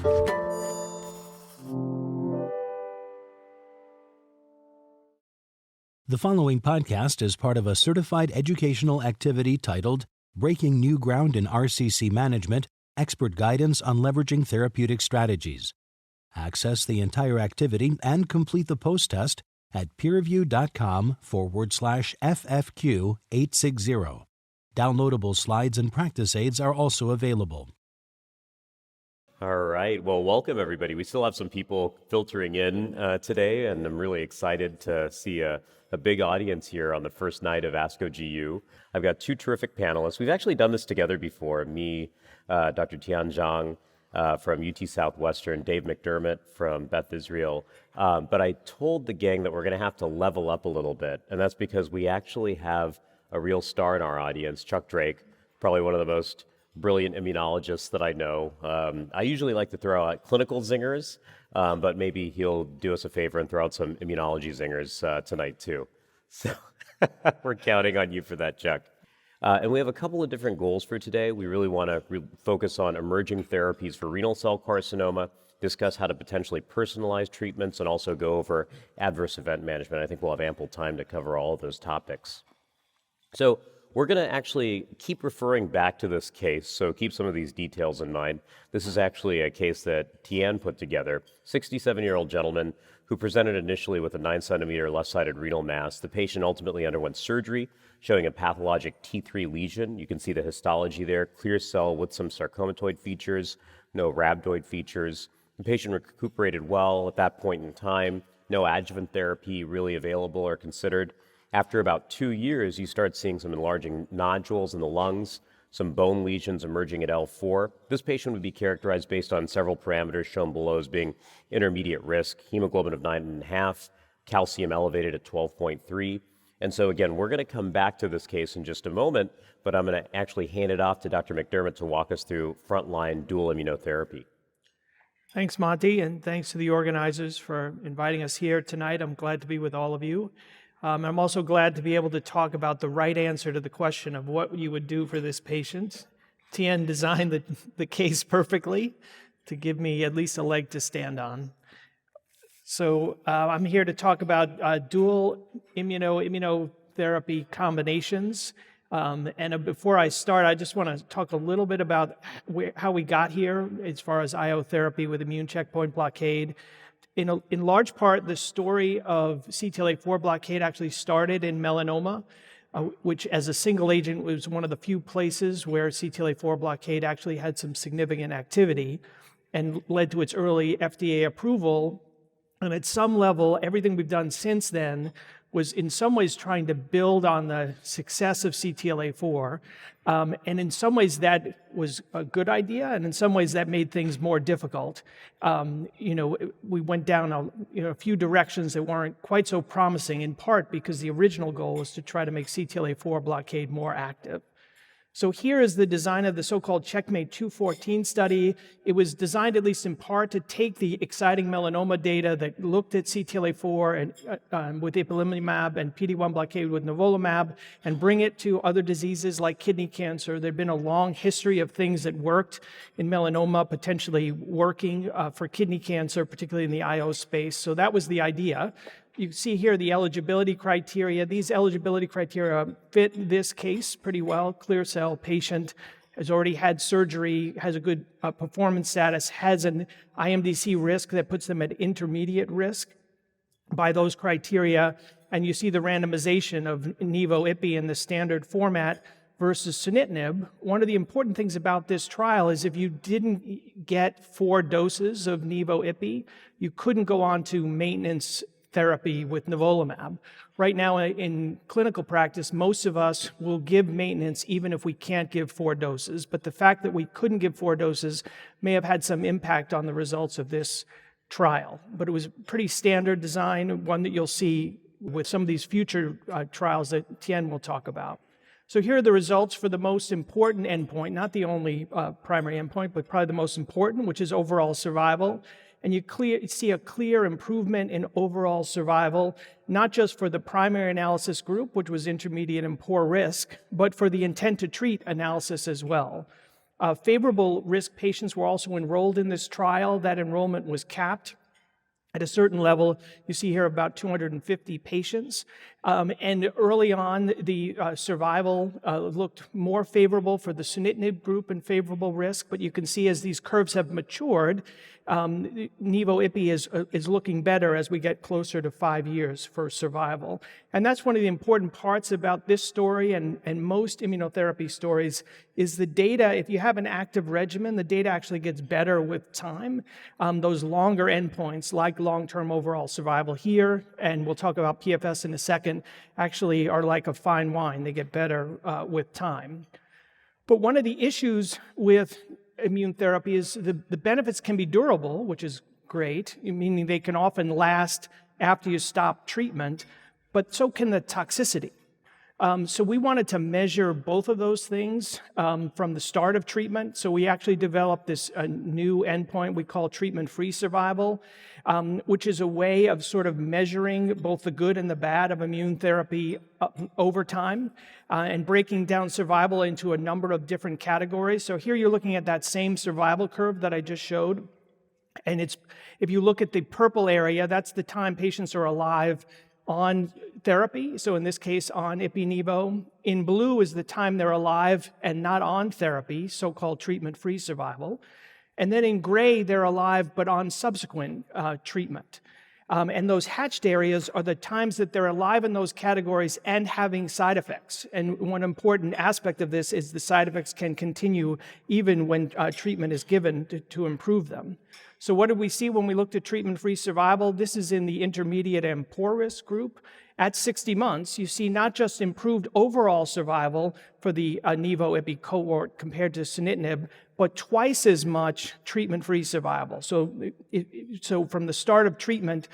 The following podcast is part of a certified educational activity titled Breaking New Ground in RCC Management, Expert Guidance on Leveraging Therapeutic Strategies. Access the entire activity and complete the post-test at peerreview.com/FFQ860. Downloadable slides and practice aids are also available. All right. Well, welcome, everybody. We still have some people filtering in today, and I'm really excited to see a big audience here on the first night of ASCO GU. I've got two terrific panelists. We've actually done this together before. Me, Dr. Tian Zhang from UT Southwestern, Dave McDermott from Beth Israel. But I told the gang that we're going to have to level up a little bit, and that's because we actually have a real star in our audience, Chuck Drake, probably one of the most brilliant immunologists that I know. I usually like to throw out clinical zingers, but maybe he'll do us a favor and throw out some immunology zingers tonight too. So we're counting on you for that, Chuck. And we have a couple of different goals for today. We really want to focus on emerging therapies for renal cell carcinoma, discuss how to potentially personalize treatments, and also go over adverse event management. I think we'll have ample time to cover all of those topics. So we're going to actually keep referring back to this case, so keep some of these details in mind. This is actually a case that Tian put together, 67-year-old gentleman who presented initially with a 9-centimeter left-sided renal mass. The patient ultimately underwent surgery, showing a pathologic T3 lesion. You can see the histology there, clear cell with some sarcomatoid features, no rhabdoid features. The patient recuperated well at that point in time, no adjuvant therapy really available or considered. After about 2 years, you start seeing some enlarging nodules in the lungs, some bone lesions emerging at L4. This patient would be characterized based on several parameters shown below as being intermediate risk, hemoglobin of 9.5, calcium elevated at 12.3. And so again, we're going to come back to this case in just a moment, but I'm going to actually hand it off to Dr. McDermott to walk us through frontline dual immunotherapy. Thanks, Monty, and thanks to the organizers for inviting us here tonight. I'm glad to be with all of you. I'm also glad to be able to talk about the right answer to the question of what you would do for this patient. Tian designed the case perfectly to give me at least a leg to stand on. So I'm here to talk about dual immunotherapy combinations. And before I start, I just want to talk a little bit about how we got here as far as IO therapy with immune checkpoint blockade. In large part, the story of CTLA-4 blockade actually started in melanoma, which as a single agent was one of the few places where CTLA-4 blockade actually had some significant activity and led to its early FDA approval. And at some level, everything we've done since then was in some ways trying to build on the success of CTLA-4. And in some ways that was a good idea, and in some ways that made things more difficult. We went down a few directions that weren't quite so promising, in part because the original goal was to try to make CTLA-4 blockade more active. So here is the design of the so-called Checkmate 214 study. It was designed, at least in part, to take the exciting melanoma data that looked at CTLA-4 and with ipilimumab and PD-1 blockade with nivolumab and bring it to other diseases like kidney cancer. There'd been a long history of things that worked in melanoma, potentially working for kidney cancer, particularly in the IO space. So that was the idea. You see here the eligibility criteria. These eligibility criteria fit this case pretty well. Clear cell patient has already had surgery, has a good performance status, has an IMDC risk that puts them at intermediate risk by those criteria. And you see the randomization of Nivo-Ipi in the standard format versus sunitinib. One of the important things about this trial is if you didn't get 4 doses of Nivo-Ipi, you couldn't go on to maintenance therapy with nivolumab. Right now in clinical practice, most of us will give maintenance even if we can't give 4 doses, but the fact that we couldn't give 4 doses may have had some impact on the results of this trial. But it was pretty standard design, one that you'll see with some of these future trials that Tian will talk about. So here are the results for the most important endpoint, not the only primary endpoint, but probably the most important, which is overall survival. And you see a clear improvement in overall survival, not just for the primary analysis group, which was intermediate and poor risk, but for the intent to treat analysis as well. Favorable risk patients were also enrolled in this trial. That enrollment was capped at a certain level. You see here about 250 patients. And early on, the survival looked more favorable for the sunitinib group and favorable risk. But you can see as these curves have matured, Nivo-Ipi is looking better as we get closer to 5 years for survival. And that's one of the important parts about this story and most immunotherapy stories is the data. If you have an active regimen, the data actually gets better with time. Those longer endpoints like long-term overall survival here, and we'll talk about PFS in a second, actually are like a fine wine. They get better with time. But one of the issues with immune therapy is the benefits can be durable, which is great, meaning they can often last after you stop treatment, but so can the toxicity. So we wanted to measure both of those things from the start of treatment. So we actually developed this new endpoint we call treatment-free survival, which is a way of sort of measuring both the good and the bad of immune therapy over time and breaking down survival into a number of different categories. So here you're looking at that same survival curve that I just showed. And if you look at the purple area, that's the time patients are alive on therapy, so in this case on Ipi/Nivo. In blue is the time they're alive and not on therapy, so-called treatment-free survival. And then in gray, they're alive but on subsequent treatment. And those hatched areas are the times that they're alive in those categories and having side effects. And one important aspect of this is the side effects can continue even when treatment is given to improve them. So what did we see when we looked at treatment-free survival? This is in the intermediate and poor risk group. At 60 months, you see not just improved overall survival for the Nivo-Ipi cohort compared to sunitinib, but twice as much treatment-free survival. So from the start of treatment,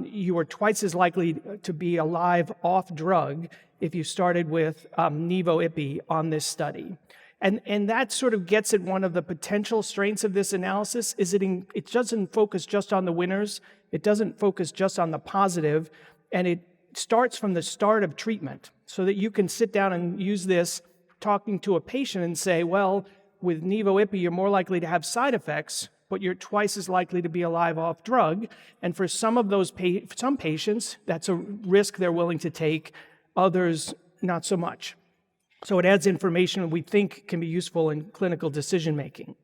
you were twice as likely to be alive off drug if you started with Nivo-Ipi on this study. And that sort of gets at one of the potential strengths of this analysis, is it doesn't focus just on the winners, it doesn't focus just on the positive, and it starts from the start of treatment so that you can sit down and use this talking to a patient and say, well, with Nivo-Ipi, you're more likely to have side effects, but you're twice as likely to be alive off drug. And for some of those some patients, that's a risk they're willing to take, others not so much. So it adds information we think can be useful in clinical decision-making.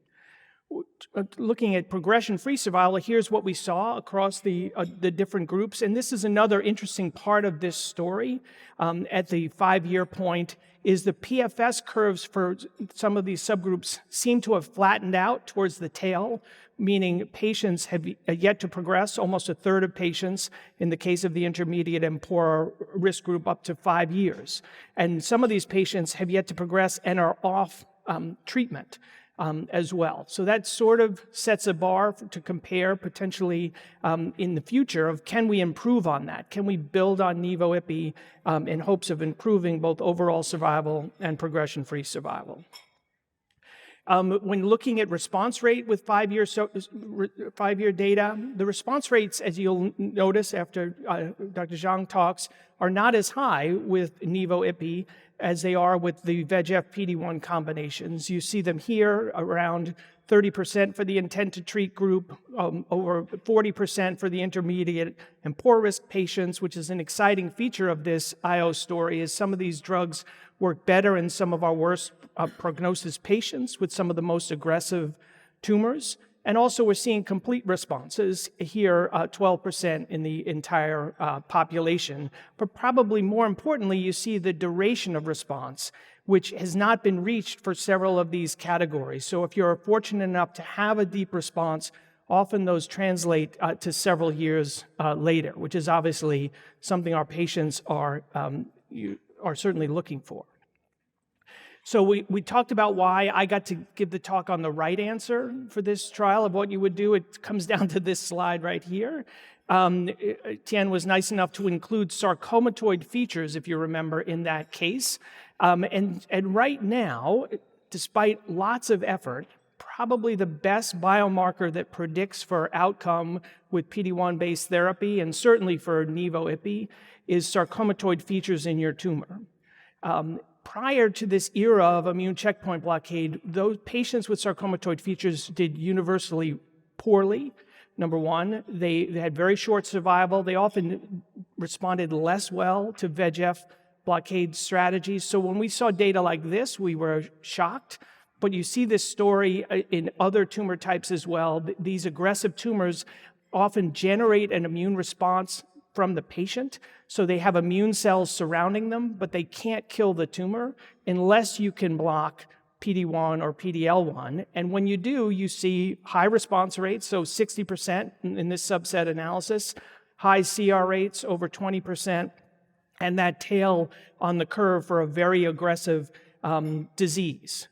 Looking at progression-free survival, here's what we saw across the different groups. And this is another interesting part of this story at the 5-year point, is the PFS curves for some of these subgroups seem to have flattened out towards the tail, meaning patients have yet to progress, almost a third of patients in the case of the intermediate and poor risk group up to 5 years. And some of these patients have yet to progress and are off treatment as well. So that sort of sets a bar to compare potentially in the future of, can we improve on that? Can we build on Nivo-Ipi in hopes of improving both overall survival and progression-free survival? When looking at response rate with 5-year data, the response rates, as you'll notice after Dr. Zhang talks, are not as high with Nivo-Ipi as they are with the VEGF-PD-1 combinations. You see them here around 30% for the intent to treat group, over 40% for the intermediate and poor risk patients, which is an exciting feature of this IO story, is some of these drugs work better in some of our worst prognosis patients with some of the most aggressive tumors. And also we're seeing complete responses here, 12% in the entire population. But probably more importantly, you see the duration of response, which has not been reached for several of these categories. So if you're fortunate enough to have a deep response, often those translate to several years later, which is obviously something our patients are certainly looking for. So we talked about why I got to give the talk on the right answer for this trial of what you would do. It comes down to this slide right here. Tian was nice enough to include sarcomatoid features, if you remember, in that case. And right now, despite lots of effort, probably the best biomarker that predicts for outcome with PD-1-based therapy, and certainly for Nivo-Ipi, is sarcomatoid features in your tumor. Prior to this era of immune checkpoint blockade, those patients with sarcomatoid features did universally poorly. Number one, they had very short survival. They often responded less well to VEGF blockade strategies. So when we saw data like this, we were shocked. But you see this story in other tumor types as well. These aggressive tumors often generate an immune response from the patient. So they have immune cells surrounding them, but they can't kill the tumor unless you can block PD-1 or PD-L1. And when you do, you see high response rates, so 60% in this subset analysis, high CR rates, over 20%, and that tail on the curve for a very aggressive disease.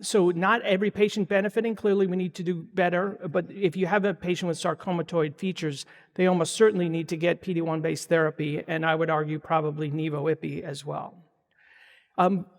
So not every patient benefiting. Clearly, we need to do better. But if you have a patient with sarcomatoid features, they almost certainly need to get PD-1-based therapy, and I would argue probably Nivo/Ipi as well.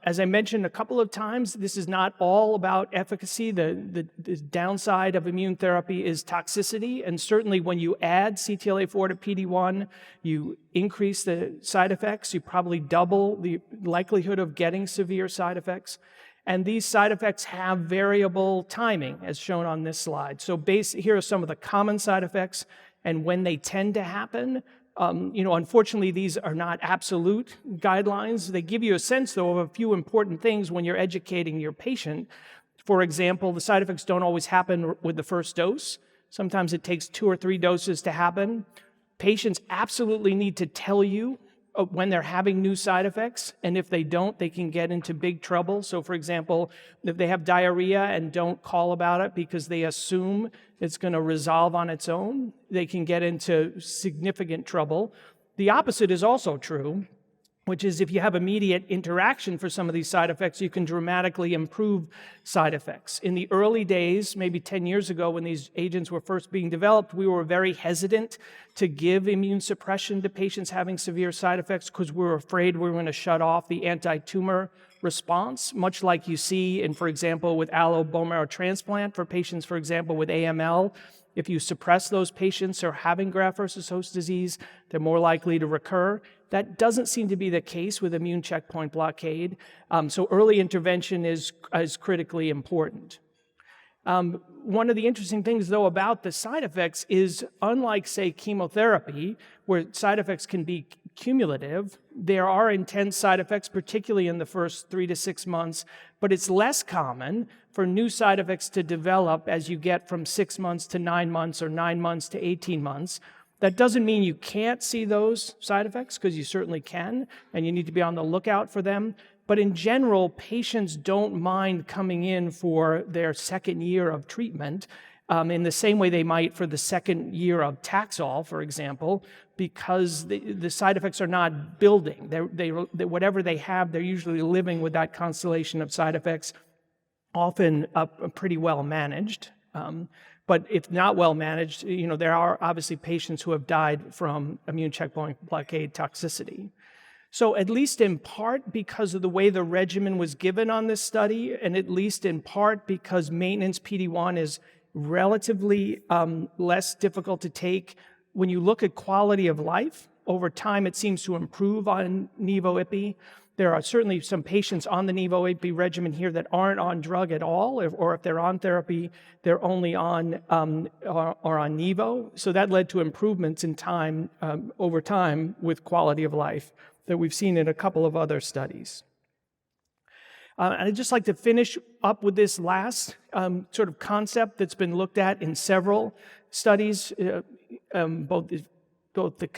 As I mentioned a couple of times, this is not all about efficacy. The downside of immune therapy is toxicity, and certainly when you add CTLA-4 to PD-1, you increase the side effects. You probably double the likelihood of getting severe side effects. And these side effects have variable timing, as shown on this slide. So here are some of the common side effects and when they tend to happen. Unfortunately, these are not absolute guidelines. They give you a sense, though, of a few important things when you're educating your patient. For example, the side effects don't always happen with the first dose. Sometimes it takes 2 or 3 doses to happen. Patients absolutely need to tell you when they're having new side effects, and if they don't, they can get into big trouble. So for example, if they have diarrhea and don't call about it because they assume it's going to resolve on its own, they can get into significant trouble. The opposite is also true, which is if you have immediate interaction for some of these side effects, you can dramatically improve side effects. In the early days, maybe 10 years ago when these agents were first being developed, we were very hesitant to give immune suppression to patients having severe side effects because we were afraid we were going to shut off the anti-tumor response, much like you see in, for example, with allo bone marrow transplant for patients, for example, with AML. If you suppress those patients who are having graft versus host disease, they're more likely to recur. That doesn't seem to be the case with immune checkpoint blockade. So early intervention is critically important. One of the interesting things, though, about the side effects is, unlike, say, chemotherapy, where side effects can be cumulative, there are intense side effects, particularly in the first 3 to 6 months, but it's less common for new side effects to develop as you get from 6 months to 9 months or 9 months to 18 months. That doesn't mean you can't see those side effects, because you certainly can, and you need to be on the lookout for them. But in general, patients don't mind coming in for their second year of treatment in the same way they might for the second year of Taxol, for example, because the side effects are not building. Whatever they have, they're usually living with that constellation of side effects, often pretty well managed. But if not well managed, there are obviously patients who have died from immune checkpoint blockade toxicity. So at least in part because of the way the regimen was given on this study, and at least in part because maintenance PD-1 is relatively less difficult to take, when you look at quality of life, over time it seems to improve on Nivo/Ipi. There are certainly some patients on the Nivo/Ipi regimen here that aren't on drug at all, or if they're on therapy, they're only on or on Nivo. So that led to improvements in time over time with quality of life that we've seen in a couple of other studies. And I'd just like to finish up with this last sort of concept that's been looked at in several studies, both the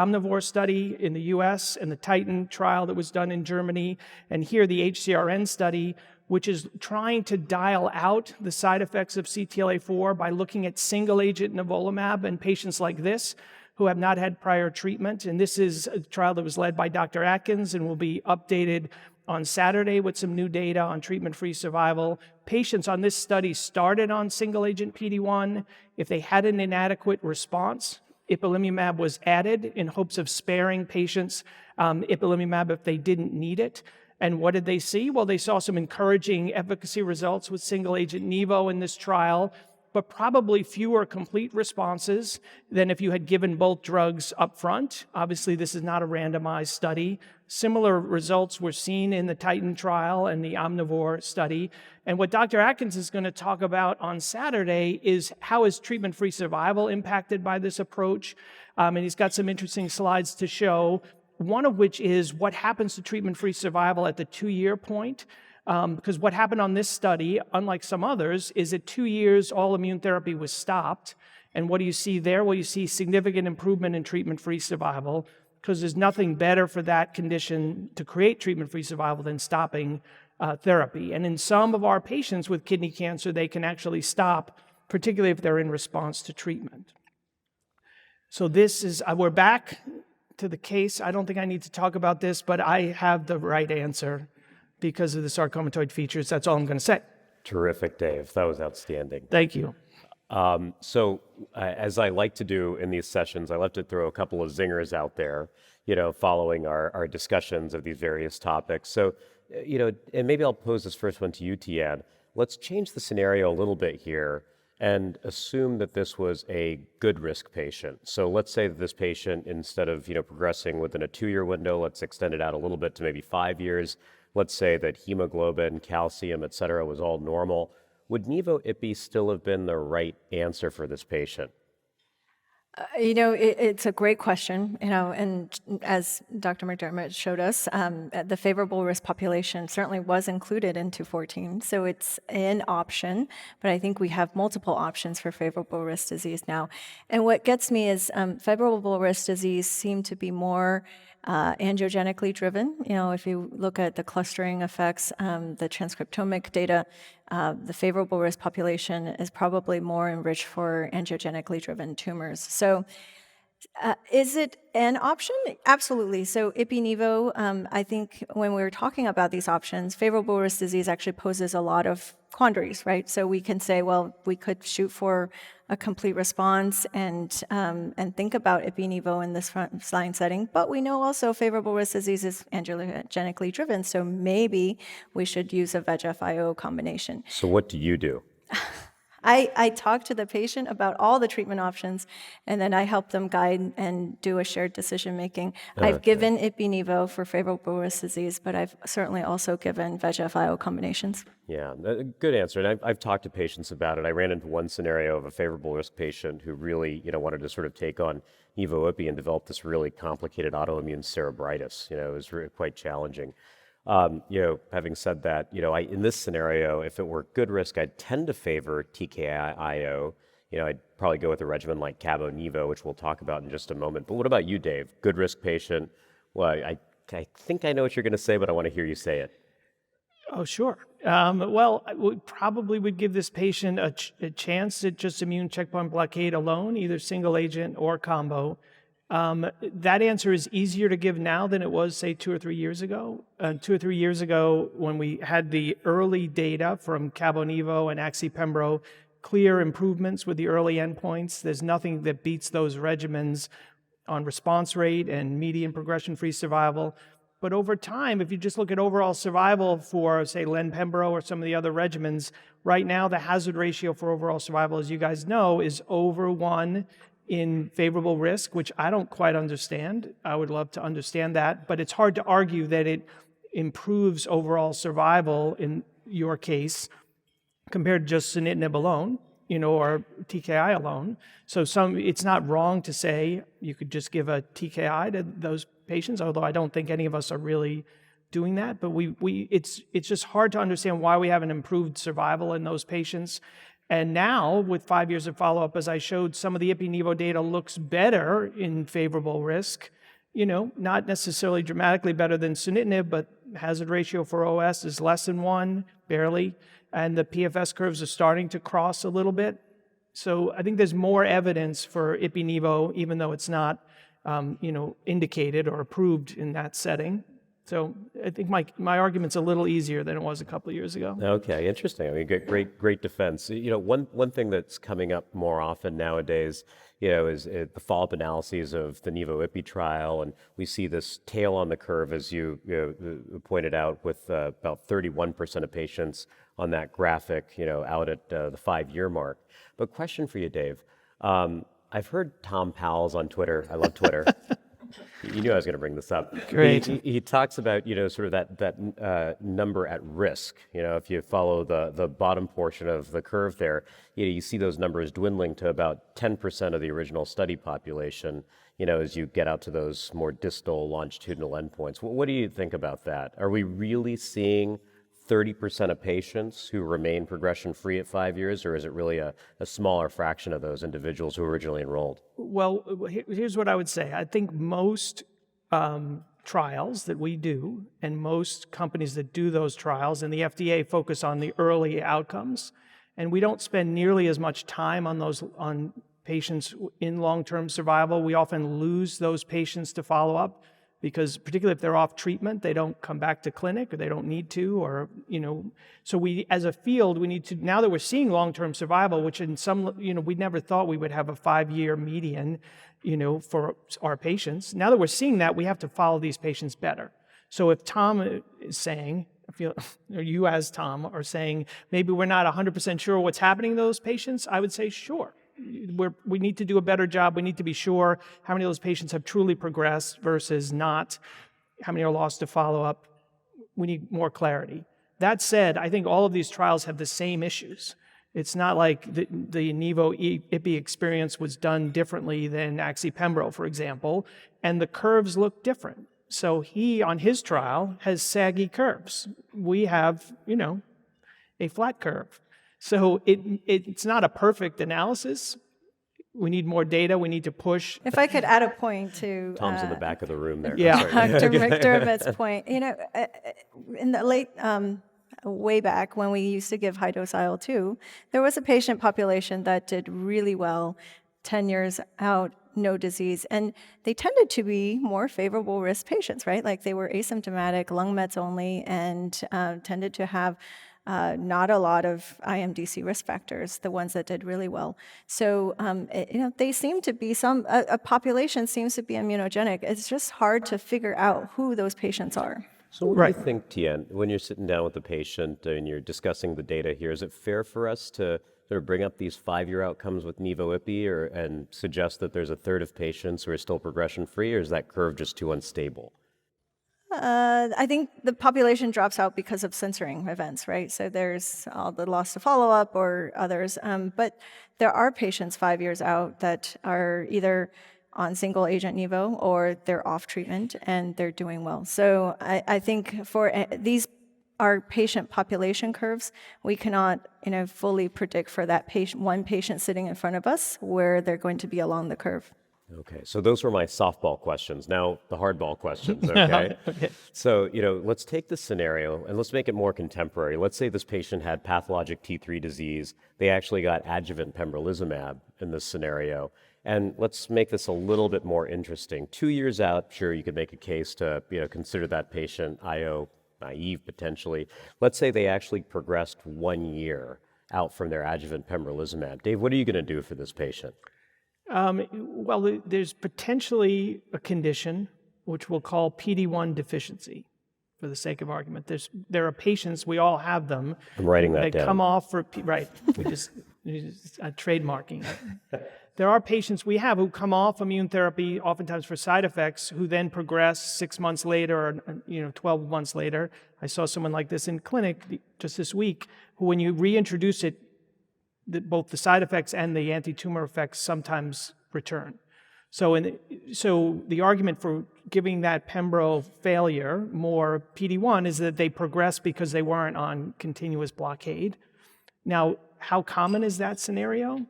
Omnivore study in the US and the Titan trial that was done in Germany, and here the HCRN study, which is trying to dial out the side effects of CTLA-4 by looking at single-agent nivolumab in patients like this who have not had prior treatment. And this is a trial that was led by Dr. Atkins and will be updated on Saturday with some new data on treatment-free survival. Patients on this study started on single-agent PD-1. If they had an inadequate response, ipilimumab was added in hopes of sparing patients ipilimumab if they didn't need it. And what did they see? Well, they saw some encouraging efficacy results with single-agent Nivo in this trial. but probably fewer complete responses than if you had given both drugs up front. Obviously, this is not a randomized study. Similar results were seen in the Titan trial and the Omnivore study. And what Dr. Atkins is going to talk about on Saturday is how is treatment-free survival impacted by this approach. And he's got some interesting slides to show, one of which is what happens to treatment-free survival at the 2-year point. Because what happened on this study, unlike some others, is at 2 years, all immune therapy was stopped. And what do you see there? Well, you see significant improvement in treatment-free survival, because there's nothing better for that condition to create treatment-free survival than stopping therapy. And in some of our patients with kidney cancer, they can actually stop, particularly if they're in response to treatment. So this is, we're back to the case. I don't think I need to talk about this, but I have the right answer because of the sarcomatoid features. That's all I'm going to say. Terrific, Dave. That was outstanding. Thank you. As I like to do in these sessions, I love to throw a couple of zingers out there, following our discussions of these various topics. So, and maybe I'll pose this first one to you, Tian. Let's change the scenario a little bit here and assume that this was a good risk patient. So let's say that this patient, instead of, progressing within a 2-year window, let's extend it out a little bit to maybe 5 years. Let's say that hemoglobin, calcium, et cetera, was all normal. Would Nivo-Ipi still have been the right answer for this patient? It's a great question, and as Dr. McDermott showed us, the favorable risk population certainly was included in 214, so it's an option, but I think we have multiple options for favorable risk disease now. And what gets me is favorable risk disease seem to be more angiogenically driven. If you look at the clustering effects, the transcriptomic data, the favorable risk population is probably more enriched for angiogenically driven tumors. So is it an option? Absolutely. So Ipi-Nivo, I think when we were talking about these options, favorable risk disease actually poses a lot of quandaries, right? So we can say, well, we could shoot for a complete response and think about Ipi-Nivo in this front-line setting, but we know also favorable risk disease is angiogenically driven, so maybe we should use a VEGF-IO combination. So what do you do? I talk to the patient about all the treatment options, and then I help them guide and do a shared decision-making. I've given Ipi-Nivo for favorable risk disease, but I've certainly also given VEGF-IO combinations. Yeah, good answer. And I've talked to patients about it. I ran into one scenario of a favorable risk patient who really, wanted to sort of take on Nivo-Ipi and develop this really complicated autoimmune cerebritis. It was quite challenging. Having said that, in this scenario, if it were good risk, I'd tend to favor TKI-IO. I'd probably go with a regimen like Cabo-Nivo, which we'll talk about in just a moment. But what about you, Dave? Good risk patient? Well, I think I know what you're going to say, but I want to hear you say it. Oh, sure. Well, I probably would give this patient a chance at just immune checkpoint blockade alone, either single agent or combo. That answer is easier to give now than it was, say, 2 or 3 years ago. 2 or 3 years ago, when we had the early data from Cabo-Nivo and Axi-Pembro, clear improvements with the early endpoints. There's nothing that beats those regimens on response rate and median progression-free survival. But over time, if you just look at overall survival for, say, Len-Pembro or some of the other regimens, right now the hazard ratio for overall survival, as you guys know, is over 1 in favorable risk, which I don't quite understand. I would love to understand that, but it's hard to argue that it improves overall survival in your case compared to just sunitinib alone, or TKI alone. So it's not wrong to say you could just give a TKI to those patients, although I don't think any of us are really doing that. But it's just hard to understand why we haven't improved survival in those patients. And now, with 5 years of follow-up, as I showed, some of the Ipi-Nivo data looks better in favorable risk. Not necessarily dramatically better than sunitinib, but hazard ratio for OS is less than 1, barely. And the PFS curves are starting to cross a little bit. So I think there's more evidence for Ipi-Nivo, even though it's not, indicated or approved in that setting. So I think my argument's a little easier than it was a couple of years ago. Okay, interesting. I mean, great defense. One thing that's coming up more often nowadays, is the follow-up analyses of the Nivo-Ipi trial, and we see this tail on the curve, as you pointed out, with about 31% of patients on that graphic, out at the 5-year mark. But question for you, Dave. I've heard Tom Powell's on Twitter. I love Twitter. You knew I was going to bring this up. Great. He talks about, sort of that number at risk. If you follow the bottom portion of the curve there, you see those numbers dwindling to about 10% of the original study population, as you get out to those more distal longitudinal endpoints. What do you think about that? Are we really seeing 30% of patients who remain progression-free at 5 years, or is it really a smaller fraction of those individuals who originally enrolled? Well, here's what I would say. I think most trials that we do and most companies that do those trials and the FDA focus on the early outcomes, and we don't spend nearly as much time on patients in long-term survival. We often lose those patients to follow-up, because particularly if they're off treatment, they don't come back to clinic or they don't need to, or, so we, as a field, we need to, now that we're seeing long-term survival, which in some, we never thought we would have a 5-year median, for our patients. Now that we're seeing that, we have to follow these patients better. So if Tom is saying, or you as Tom are saying, maybe we're not 100% sure what's happening to those patients, I would say, sure. We need to do a better job. We need to be sure how many of those patients have truly progressed versus not, how many are lost to follow-up. We need more clarity. That said, I think all of these trials have the same issues. It's not like the Nivo-Ipi experience was done differently than Axi-Pembro, for example, and the curves look different. So he, on his trial, has saggy curves. We have, a flat curve. So it's not a perfect analysis. We need more data. We need to push. If I could add a point to Tom's in the back of the room there. Yeah. Dr. McDermott's point. In the late, way back when we used to give high-dose IL-2, there was a patient population that did really well, 10 years out, no disease. And they tended to be more favorable risk patients, right? Like they were asymptomatic, lung mets only, and tended to have not a lot of IMDC risk factors, the ones that did really well. So, they seem to be a population seems to be immunogenic. It's just hard to figure out who those patients are. So what do you think, Tien, when you're sitting down with the patient and you're discussing the data here, is it fair for us to sort of bring up these 5-year outcomes with Nivo-Ipi and suggest that there's a third of patients who are still progression-free, or is that curve just too unstable? I think the population drops out because of censoring events, right? So there's all the loss to follow-up or others. But there are patients 5 years out that are either on single-agent Nivo or they're off treatment and they're doing well. So I think for these are patient population curves. We cannot, fully predict for that one patient sitting in front of us where they're going to be along the curve. Okay, so those were my softball questions. Now the hardball questions, okay? Okay. So, let's take this scenario and let's make it more contemporary. Let's say this patient had pathologic T3 disease. They actually got adjuvant pembrolizumab in this scenario. And let's make this a little bit more interesting. 2 years out, sure, you could make a case to, consider that patient IO naive potentially. Let's say they actually progressed 1 year out from their adjuvant pembrolizumab. Dave, what are you going to do for this patient? Well, there's potentially a condition which we'll call PD-1 deficiency, for the sake of argument. There are patients, we all have them. I'm writing that down. Come off for, right, we just trademarking it. There are patients we have who come off immune therapy, oftentimes for side effects, who then progress 6 months later or 12 months later. I saw someone like this in clinic just this week, who when you reintroduce it, both the side effects and the anti-tumor effects sometimes return. So the argument for giving that pembro failure more PD-1 is that they progress because they weren't on continuous blockade. Now, how common is that scenario?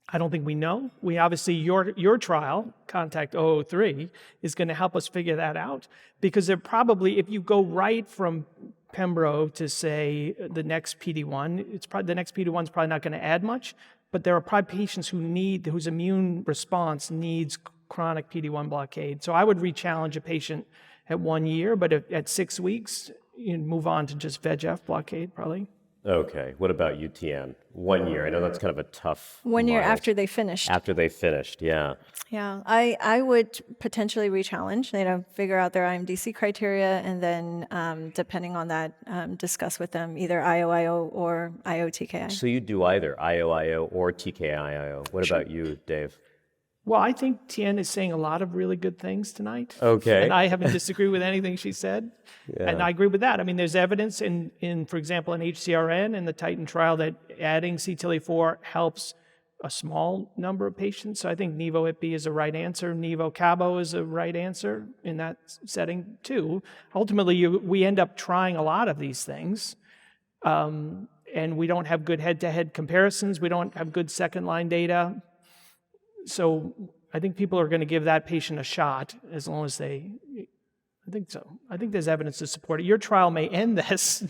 I don't think we know. We obviously, your trial, Contact 003, is going to help us figure that out, because they're probably, if you go right from pembro to say the next PD-1, the next PD-1 is probably not going to add much, but there are probably patients whose immune response needs chronic PD-1 blockade. So I would re-challenge a patient at 1 year, but at 6 weeks, you move on to just VEGF blockade, probably. Okay. What about UTN? 1 year. I know that's kind of a tough 1 year miles. after they finished. After they finished, yeah. Yeah, I would potentially re-challenge, figure out their IMDC criteria, and then depending on that, discuss with them either IOIO or IO-TKI. So you do either IOIO or TKIIO. What about you, Dave? Well, I think Tien is saying a lot of really good things tonight. Okay. And I haven't disagreed with anything she said. And I agree with that. I mean, there's evidence in for example, in HCRN and the Titan trial that adding CTLA-4 helps a small number of patients. So I think Nivo-IPI is a right answer. Nivo-Cabo is a right answer in that setting too. Ultimately, we end up trying a lot of these things. And we don't have good head-to-head comparisons. We don't have good second-line data. So I think people are going to give that patient a shot as long as I think so. I think there's evidence to support it. Your trial may end this,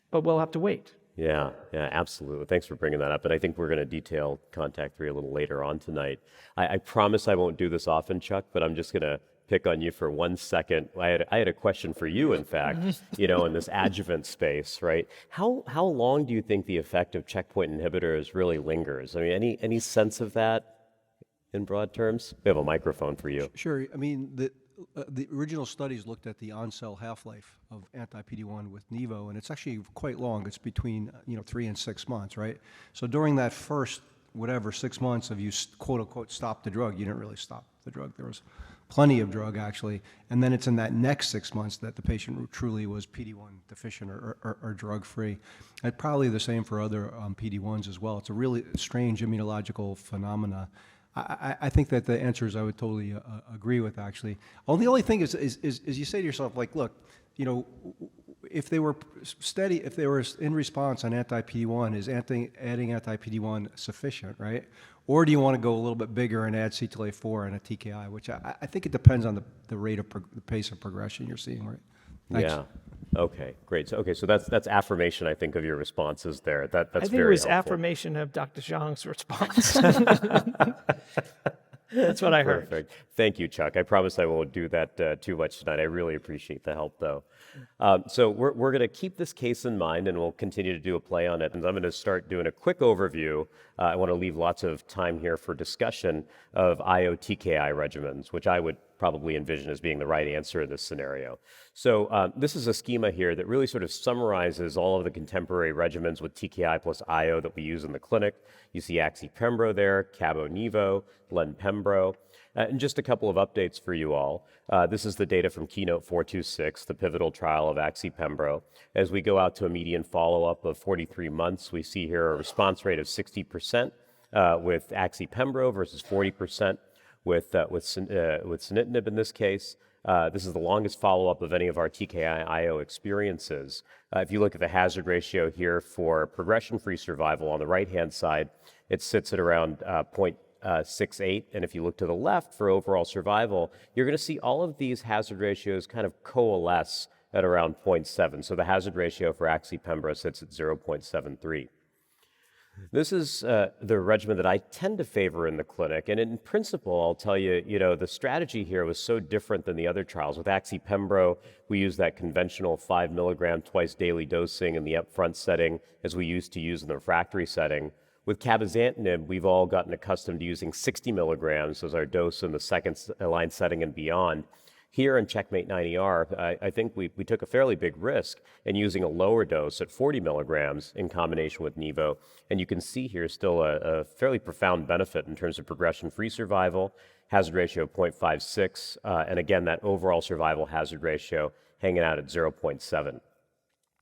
but we'll have to wait. Yeah, absolutely. Thanks for bringing that up. And I think we're going to detail Contact 3 a little later on tonight. I promise I won't do this often, Chuck, but I'm just going to pick on you for 1 second. I had a question for you, in fact, in this adjuvant space, right? How long do you think the effect of checkpoint inhibitors really lingers? I mean, any sense of that in broad terms? We have a microphone for you. Sure. I mean, the original studies looked at the on-cell half-life of anti-PD-1 with Nivo, and it's actually quite long. It's between 3 and 6 months, right? So during that first 6 months of you quote unquote stop the drug, you didn't really stop the drug. There was plenty of drug actually, and then it's in that next 6 months that the patient truly was PD-1 deficient or drug-free. And probably the same for other PD-1s as well. It's a really strange immunological phenomena. I think that the answers I would totally agree with, actually. The only thing is you say to yourself, like, look, if they were steady, if they were in response on anti-PD-1, is adding anti-PD-1 sufficient, right? Or do you want to go a little bit bigger and add CTLA-4 and a TKI, which I think it depends on the rate of the pace of progression you're seeing, right? Thanks. Yeah. Okay, great. So that's affirmation, I think, of your responses there. That's I think very it was helpful. affirmation of Dr. Zhang's response. That's what I heard. Perfect. Thank you, Chuck. I promise I won't do that too much tonight. I really appreciate the help, though. So we're going to keep this case in mind, and we'll continue to do a play on it. And I'm going to start doing a quick overview. I want to leave lots of time here for discussion of IO-TKI regimens, which I would probably envision as being the right answer in this scenario. So this is a schema here that really sort of summarizes all of the contemporary regimens with TKI plus IO that we use in the clinic. You see Axi-Pembro there, Cabo-Nivo, Len-Pembro. And just a couple of updates for you all. This is the data from Keynote 426, the pivotal trial of Axi-Pembro. As we go out to a median follow-up of 43 months, we see here a response rate of 60% with Axi-Pembro versus 40% with sunitinib in this case. This is the longest follow-up of any of our TKI-IO experiences. If you look at the hazard ratio here for progression-free survival on the right-hand side, it sits at around 0.68. And if you look to the left for overall survival, you're going to see all of these hazard ratios kind of coalesce at around 0.7. So the hazard ratio for Axi-Pembro sits at 0.73. This is the regimen that I tend to favor in the clinic. And in principle, I'll tell you, the strategy here was so different than the other trials. With Axi-Pembro, we use that conventional 5 milligram twice daily dosing in the upfront setting as we used to use in the refractory setting. With cabozantinib, we've all gotten accustomed to using 60 milligrams as our dose in the second line setting and beyond. Here in Checkmate 9ER, I think we took a fairly big risk in using a lower dose at 40 milligrams in combination with Nivo. And you can see here still a fairly profound benefit in terms of progression-free survival, hazard ratio of 0.56, and again, that overall survival hazard ratio hanging out at 0.7.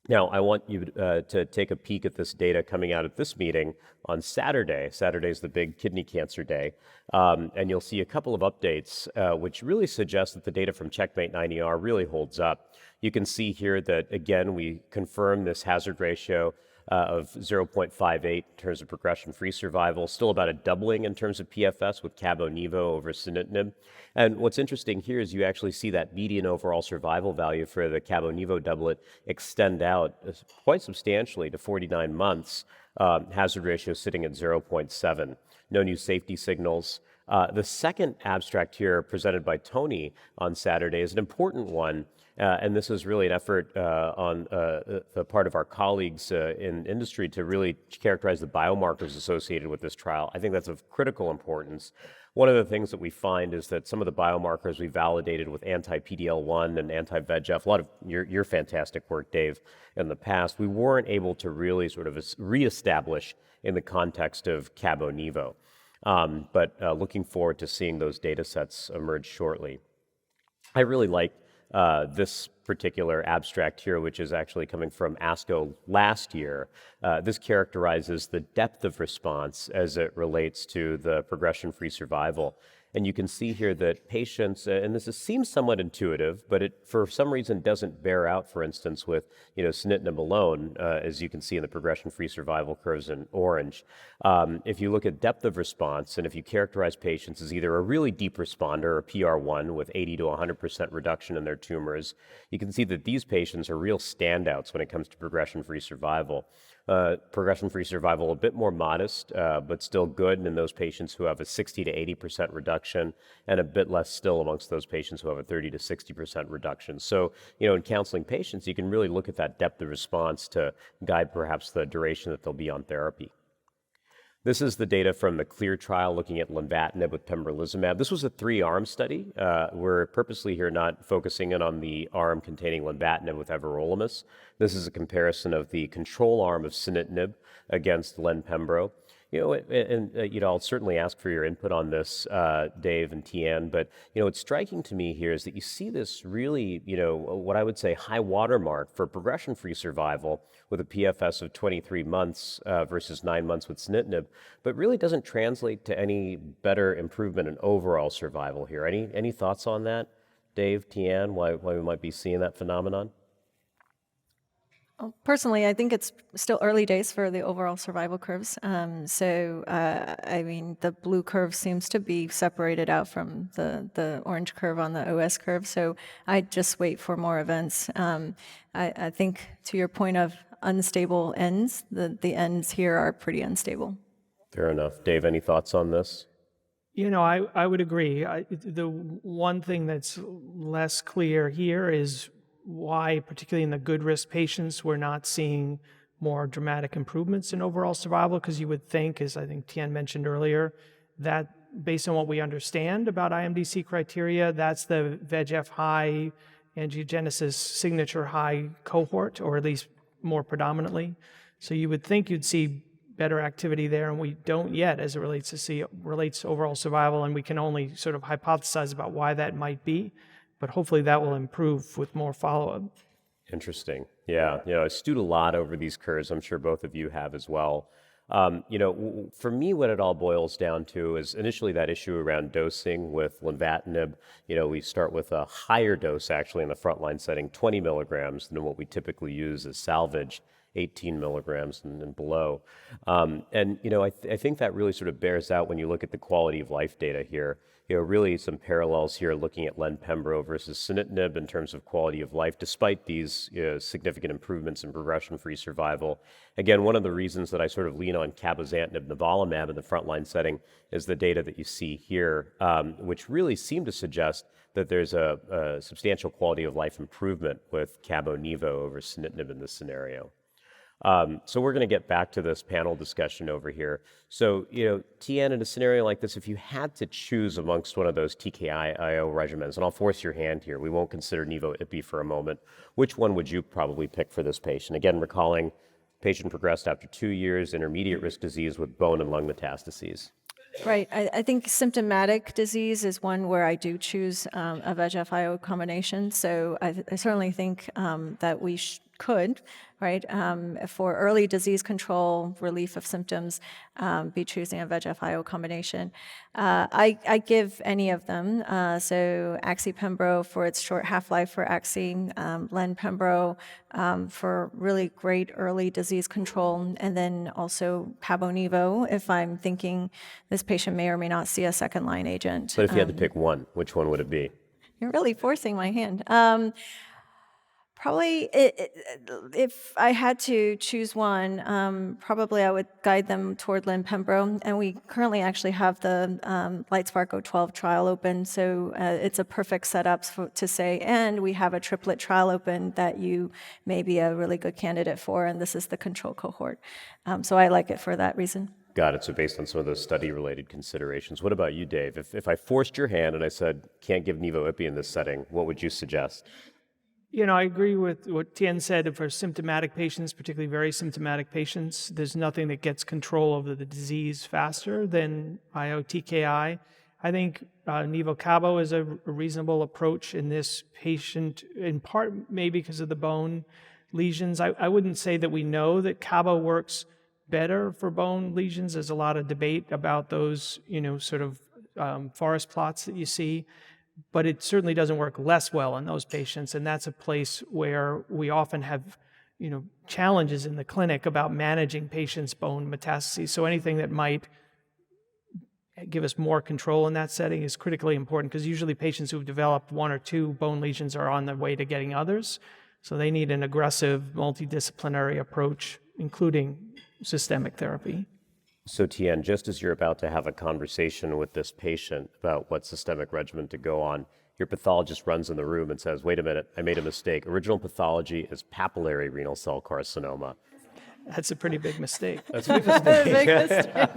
Now, I want you to take a peek at this data coming out at this meeting on Saturday. Saturday is the big kidney cancer day. And you'll see a couple of updates which really suggest that the data from Checkmate 9ER really holds up. You can see here that, again, we confirm this hazard ratio of 0.58 in terms of progression-free survival, still about a doubling in terms of PFS with Cabo-Nivo over sunitinib. And what's interesting here is you actually see that median overall survival value for the Cabo-Nivo doublet extend out quite substantially to 49 months, hazard ratio sitting at 0.7. No new safety signals. The second abstract here presented by Tony on Saturday is an important one, and this is really an effort on the part of our colleagues in industry to really characterize the biomarkers associated with this trial. I think that's of critical importance. One of the things that we find is that some of the biomarkers we validated with anti-PD-L1 and anti-VEGF, a lot of your fantastic work, Dave, in the past, we weren't able to really sort of reestablish in the context of Cabo-Nivo. But looking forward to seeing those data sets emerge shortly. I really like this particular abstract here, which is actually coming from ASCO last year. This characterizes the depth of response as it relates to the progression-free survival. And you can see here that patients, and seems somewhat intuitive, but it for some reason doesn't bear out, for instance, with sunitinib alone, as you can see in the progression-free survival curves in orange. If you look at depth of response, and if you characterize patients as either a really deep responder or PR1 with 80 to 100% reduction in their tumors, you can see that these patients are real standouts when it comes to progression-free survival. Progression-free survival a bit more modest, but still good in those patients who have a 60 to 80% reduction, and a bit less still amongst those patients who have a 30 to 60% reduction. So, in counseling patients, you can really look at that depth of response to guide perhaps the duration that they'll be on therapy. This is the data from the CLEAR trial looking at lenvatinib with pembrolizumab. This was a 3-arm study. We're purposely here not focusing in on the arm containing lenvatinib with everolimus. This is a comparison of the control arm of sunitinib against len-pembro. I'll certainly ask for your input on this, Dave and Tian, but, what's striking to me here is that you see this really, what I would say high watermark for progression-free survival with a PFS of 23 months versus 9 months with sunitinib, but really doesn't translate to any better improvement in overall survival here. Any thoughts on that, Dave, Tian, why we might be seeing that phenomenon? Personally, I think it's still early days for the overall survival curves. The blue curve seems to be separated out from the orange curve on the OS curve. So I'd just wait for more events. I think to your point of unstable ends, the ends here are pretty unstable. Fair enough. Dave, any thoughts on this? I would agree. The one thing that's less clear here is why, particularly in the good risk patients, we're not seeing more dramatic improvements in overall survival, because you would think, as I think Tian mentioned earlier, that based on what we understand about IMDC criteria, that's the VEGF high, angiogenesis signature high cohort, or at least more predominantly. So you would think you'd see better activity there, and we don't yet as it relates to overall survival, and we can only sort of hypothesize about why that might be. But hopefully that will improve with more follow-up. Interesting. Yeah. I stewed a lot over these curves. I'm sure both of you have as well. For me, what it all boils down to is initially that issue around dosing with lenvatinib. We start with a higher dose actually in the frontline setting, 20 milligrams, than what we typically use as salvage, 18 milligrams and below. I think that really sort of bears out when you look at the quality of life data here. Really some parallels here looking at len-pembro versus sunitinib in terms of quality of life, despite these significant improvements in progression-free survival. Again, one of the reasons that I sort of lean on cabozantinib, nivolumab in the frontline setting is the data that you see here, which really seem to suggest that there's a substantial quality of life improvement with cabo-nivo over sunitinib in this scenario. So we're going to get back to this panel discussion over here. So, Tian, in a scenario like this, if you had to choose amongst one of those TKI-IO regimens, and I'll force your hand here, we won't consider Nivo-Ipi for a moment, which one would you probably pick for this patient? Again, recalling patient progressed after 2 years, intermediate risk disease with bone and lung metastases. Right. I think symptomatic disease is one where I do choose a VEGF-IO combination. So I certainly think that we could, right, for early disease control, relief of symptoms, be choosing a VEGF-IO combination. I give any of them. So Axi-Pembro for its short half-life for Axi, Len-Pembro for really great early disease control, and then also Cabo-Nivo if I'm thinking this patient may or may not see a second-line agent. But if you had to pick one, which one would it be? You're really forcing my hand. Probably, if I had to choose one, probably I would guide them toward Len-Pembro. And we currently actually have the LITESPARK-012 trial open, so it's a perfect setup to say, and we have a triplet trial open that you may be a really good candidate for, and this is the control cohort. So I like it for that reason. Got it. So based on some of those study-related considerations, what about you, Dave? If I forced your hand and I said, can't give Nivo/Ipi in this setting, what would you suggest? I agree with what Tien said. For symptomatic patients, particularly very symptomatic patients, there's nothing that gets control over the disease faster than IO-TKI. I think Nivo/Cabo is a reasonable approach in this patient, in part maybe because of the bone lesions. I wouldn't say that we know that Cabo works better for bone lesions. There's a lot of debate about those, sort of forest plots that you see. But it certainly doesn't work less well in those patients, and that's a place where we often have, challenges in the clinic about managing patients' bone metastases. So anything that might give us more control in that setting is critically important, because usually patients who've developed one or two bone lesions are on the way to getting others. So they need an aggressive, multidisciplinary approach, including systemic therapy. So Tien, just as you're about to have a conversation with this patient about what systemic regimen to go on, your pathologist runs in the room and says, wait a minute, I made a mistake. Original pathology is papillary renal cell carcinoma. That's a pretty big mistake. That's a big mistake. Big mistake.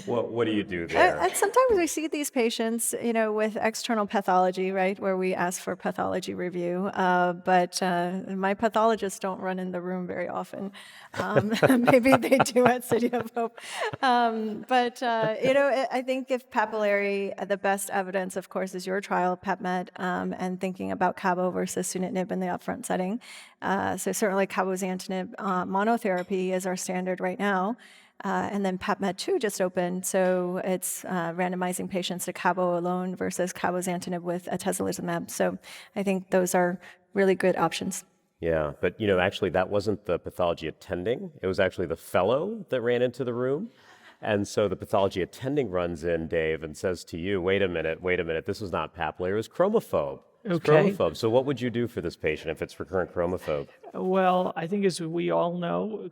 What do you do there? And sometimes we see these patients, with external pathology, right, where we ask for pathology review. But my pathologists don't run in the room very often. Maybe they do at City of Hope. I think if papillary, the best evidence, of course, is your trial, PapMed, and thinking about Cabo versus sunitinib in the upfront setting. So certainly cabozantinib monotherapy is our standard right now. And then PapMed-2 just opened, so it's randomizing patients to Cabo alone versus cabozantinib with atezolizumab. So I think those are really good options. Yeah, but actually that wasn't the pathology attending. It was actually the fellow that ran into the room. And so the pathology attending runs in, Dave, and says to you, wait a minute, this was not papillary, it was chromophobe. Okay. Chromophobe. So what would you do for this patient if it's recurrent chromophobe? Well, I think as we all know,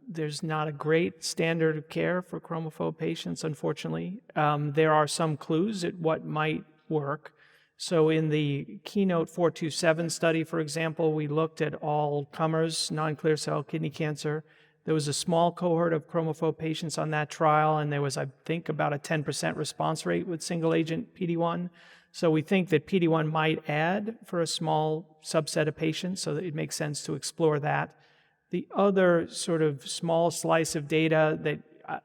there's not a great standard of care for chromophobe patients, unfortunately. There are some clues at what might work. So in the Keynote 427 study, for example, we looked at all comers, non-clear cell kidney cancer. There was a small cohort of chromophobe patients on that trial, and there was, I think, about a 10% response rate with single-agent PD-1. So we think that PD-1 might add for a small subset of patients, so that it makes sense to explore that. The other sort of small slice of data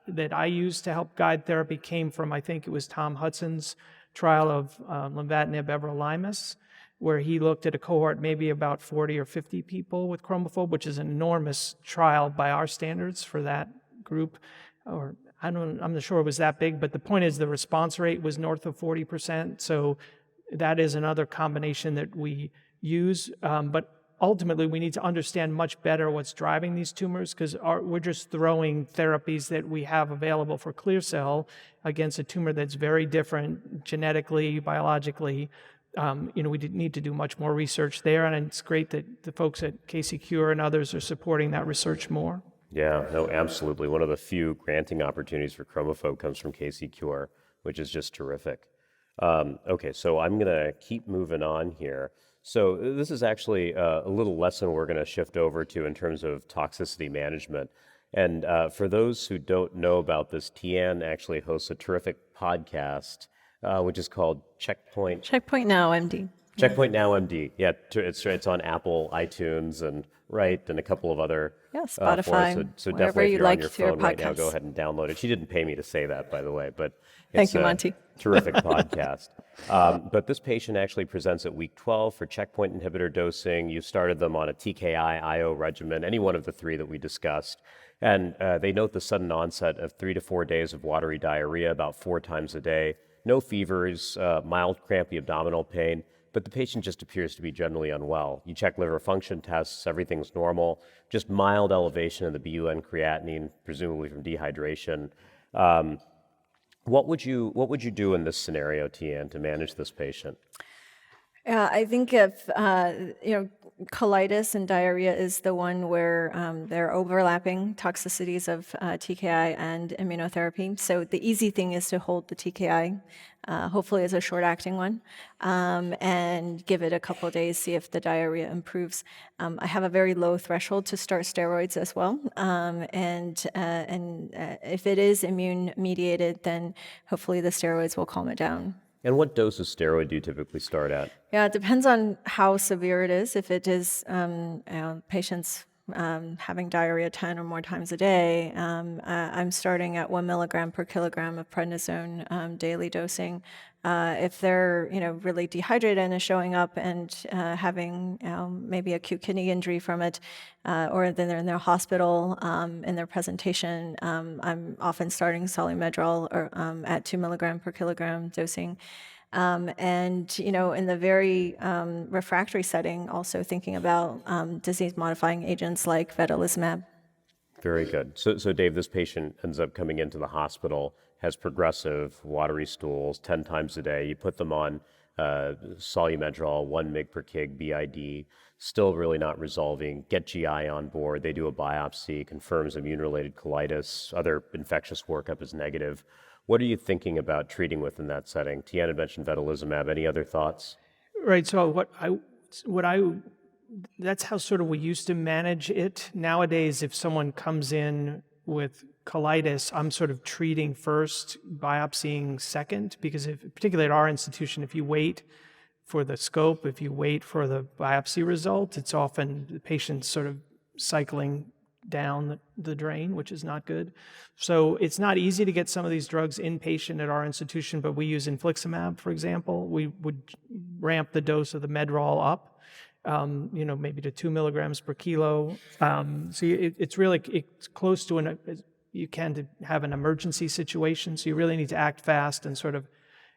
that I used to help guide therapy came from, I think it was Tom Hudson's trial of lenvatinib everolimus, where he looked at a cohort, maybe about 40 or 50 people with chromophobe, which is an enormous trial by our standards for that group. I'm not sure it was that big, but the point is the response rate was north of 40%. So that is another combination that we use. But ultimately, we need to understand much better what's driving these tumors, because we're just throwing therapies that we have available for clear cell against a tumor that's very different genetically, biologically. We need to do much more research there, and it's great that the folks at Casey Cure and others are supporting that research more. Yeah, no, absolutely. One of the few granting opportunities for chromophobe comes from Casey Cure, which is just terrific. Okay, so I'm going to keep moving on here. So this is actually a little lesson we're going to shift over to in terms of toxicity management. And for those who don't know about this, Tien actually hosts a terrific podcast, which is called Checkpoint. Checkpoint Now, MD. Checkpoint Now, MD. Yeah, it's on Apple, iTunes, and a couple of other Spotify. So wherever definitely, if you you're like on your to your phone right now, podcast. go ahead and download it. She didn't pay me to say that, by the way, but Thank you, Monty. Terrific podcast. But this patient actually presents at week 12 for checkpoint inhibitor dosing. You started them on a TKI IO regimen, any one of the three that we discussed. And they note the sudden onset of 3 to 4 days of watery diarrhea about 4 times a day. No fevers, mild crampy abdominal pain, but the patient just appears to be generally unwell. You check liver function tests, everything's normal, just mild elevation in the BUN creatinine, presumably from dehydration. What would you do in this scenario, Tien, to manage this patient? Yeah, I think if colitis and diarrhea is the one where there are overlapping toxicities of TKI and immunotherapy. So the easy thing is to hold the TKI, hopefully as a short-acting one, and give it a couple of days, see if the diarrhea improves. I have a very low threshold to start steroids as well, and if it is immune-mediated, then hopefully the steroids will calm it down. And what dose of steroid do you typically start at? Yeah, it depends on how severe it is. If it is patients having diarrhea 10 or more times a day, I'm starting at 1 milligram per kilogram of prednisone daily dosing. If they're really dehydrated and is showing up and having maybe acute kidney injury from it, or then they're in their hospital in their presentation, I'm often starting Solumedrol or at 2 milligram per kilogram dosing. And in the very refractory setting, also thinking about disease-modifying agents like vedolizumab. Very good. So Dave, this patient ends up coming into the hospital, has progressive watery stools 10 times a day. You put them on Solumedrol, 1 mg per kg BID, still really not resolving. Get GI on board. They do a biopsy, confirms immune-related colitis. Other infectious workup is negative. What are you thinking about treating with in that setting? Tian had mentioned vedolizumab. Any other thoughts? Right. So that's how sort of we used to manage it. Nowadays, if someone comes in with colitis, I'm sort of treating first, biopsying second, because particularly at our institution, if you wait for the scope, if you wait for the biopsy result, it's often the patient's sort of cycling down the drain, which is not good. So it's not easy to get some of these drugs inpatient at our institution, but we use infliximab, for example. We would ramp the dose of the Medrol up, maybe to 2 milligrams per kilo. It's close to you can have an emergency situation, so you really need to act fast and sort of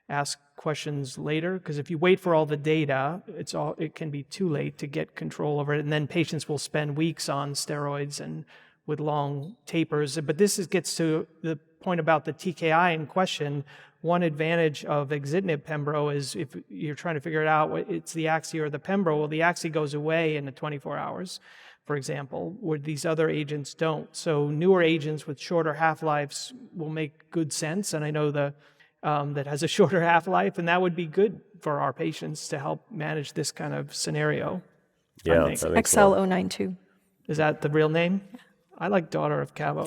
ask questions later, because if you wait for all the data, it can be too late to get control over it, and then patients will spend weeks on steroids and with long tapers. But gets to the point about the TKI in question. One advantage of axitinib pembro is if you're trying to figure it out, it's the Axi or the pembro. Well, the Axi goes away in the 24 hours, for example, where these other agents don't. So newer agents with shorter half-lives will make good sense, and I know that has a shorter half-life, and that would be good for our patients to help manage this kind of scenario. Yeah, XL092. Is that the real name? I like Daughter of Cabo.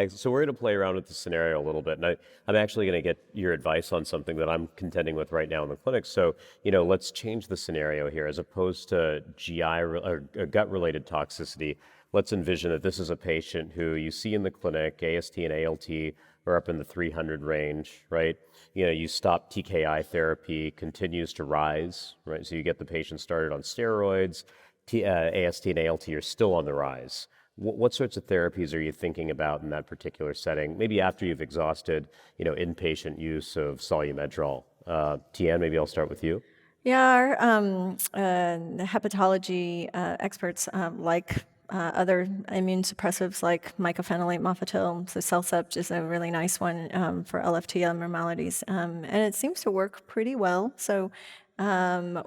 So we're going to play around with the scenario a little bit, and I'm actually going to get your advice on something that I'm contending with right now in the clinic. So, let's change the scenario here. As opposed to GI or gut-related toxicity, let's envision that this is a patient who you see in the clinic, AST and ALT are up in the 300 range, right? You stop TKI therapy, continues to rise, right? So you get the patient started on steroids, AST and ALT are still on the rise. What sorts of therapies are you thinking about in that particular setting? Maybe after you've exhausted, inpatient use of Solumedrol. Tian, maybe I'll start with you. Yeah, our hepatology experts like other immune suppressives like mycophenolate mofetil. So Cellcept is a really nice one for LFT abnormalities, and it seems to work pretty well. So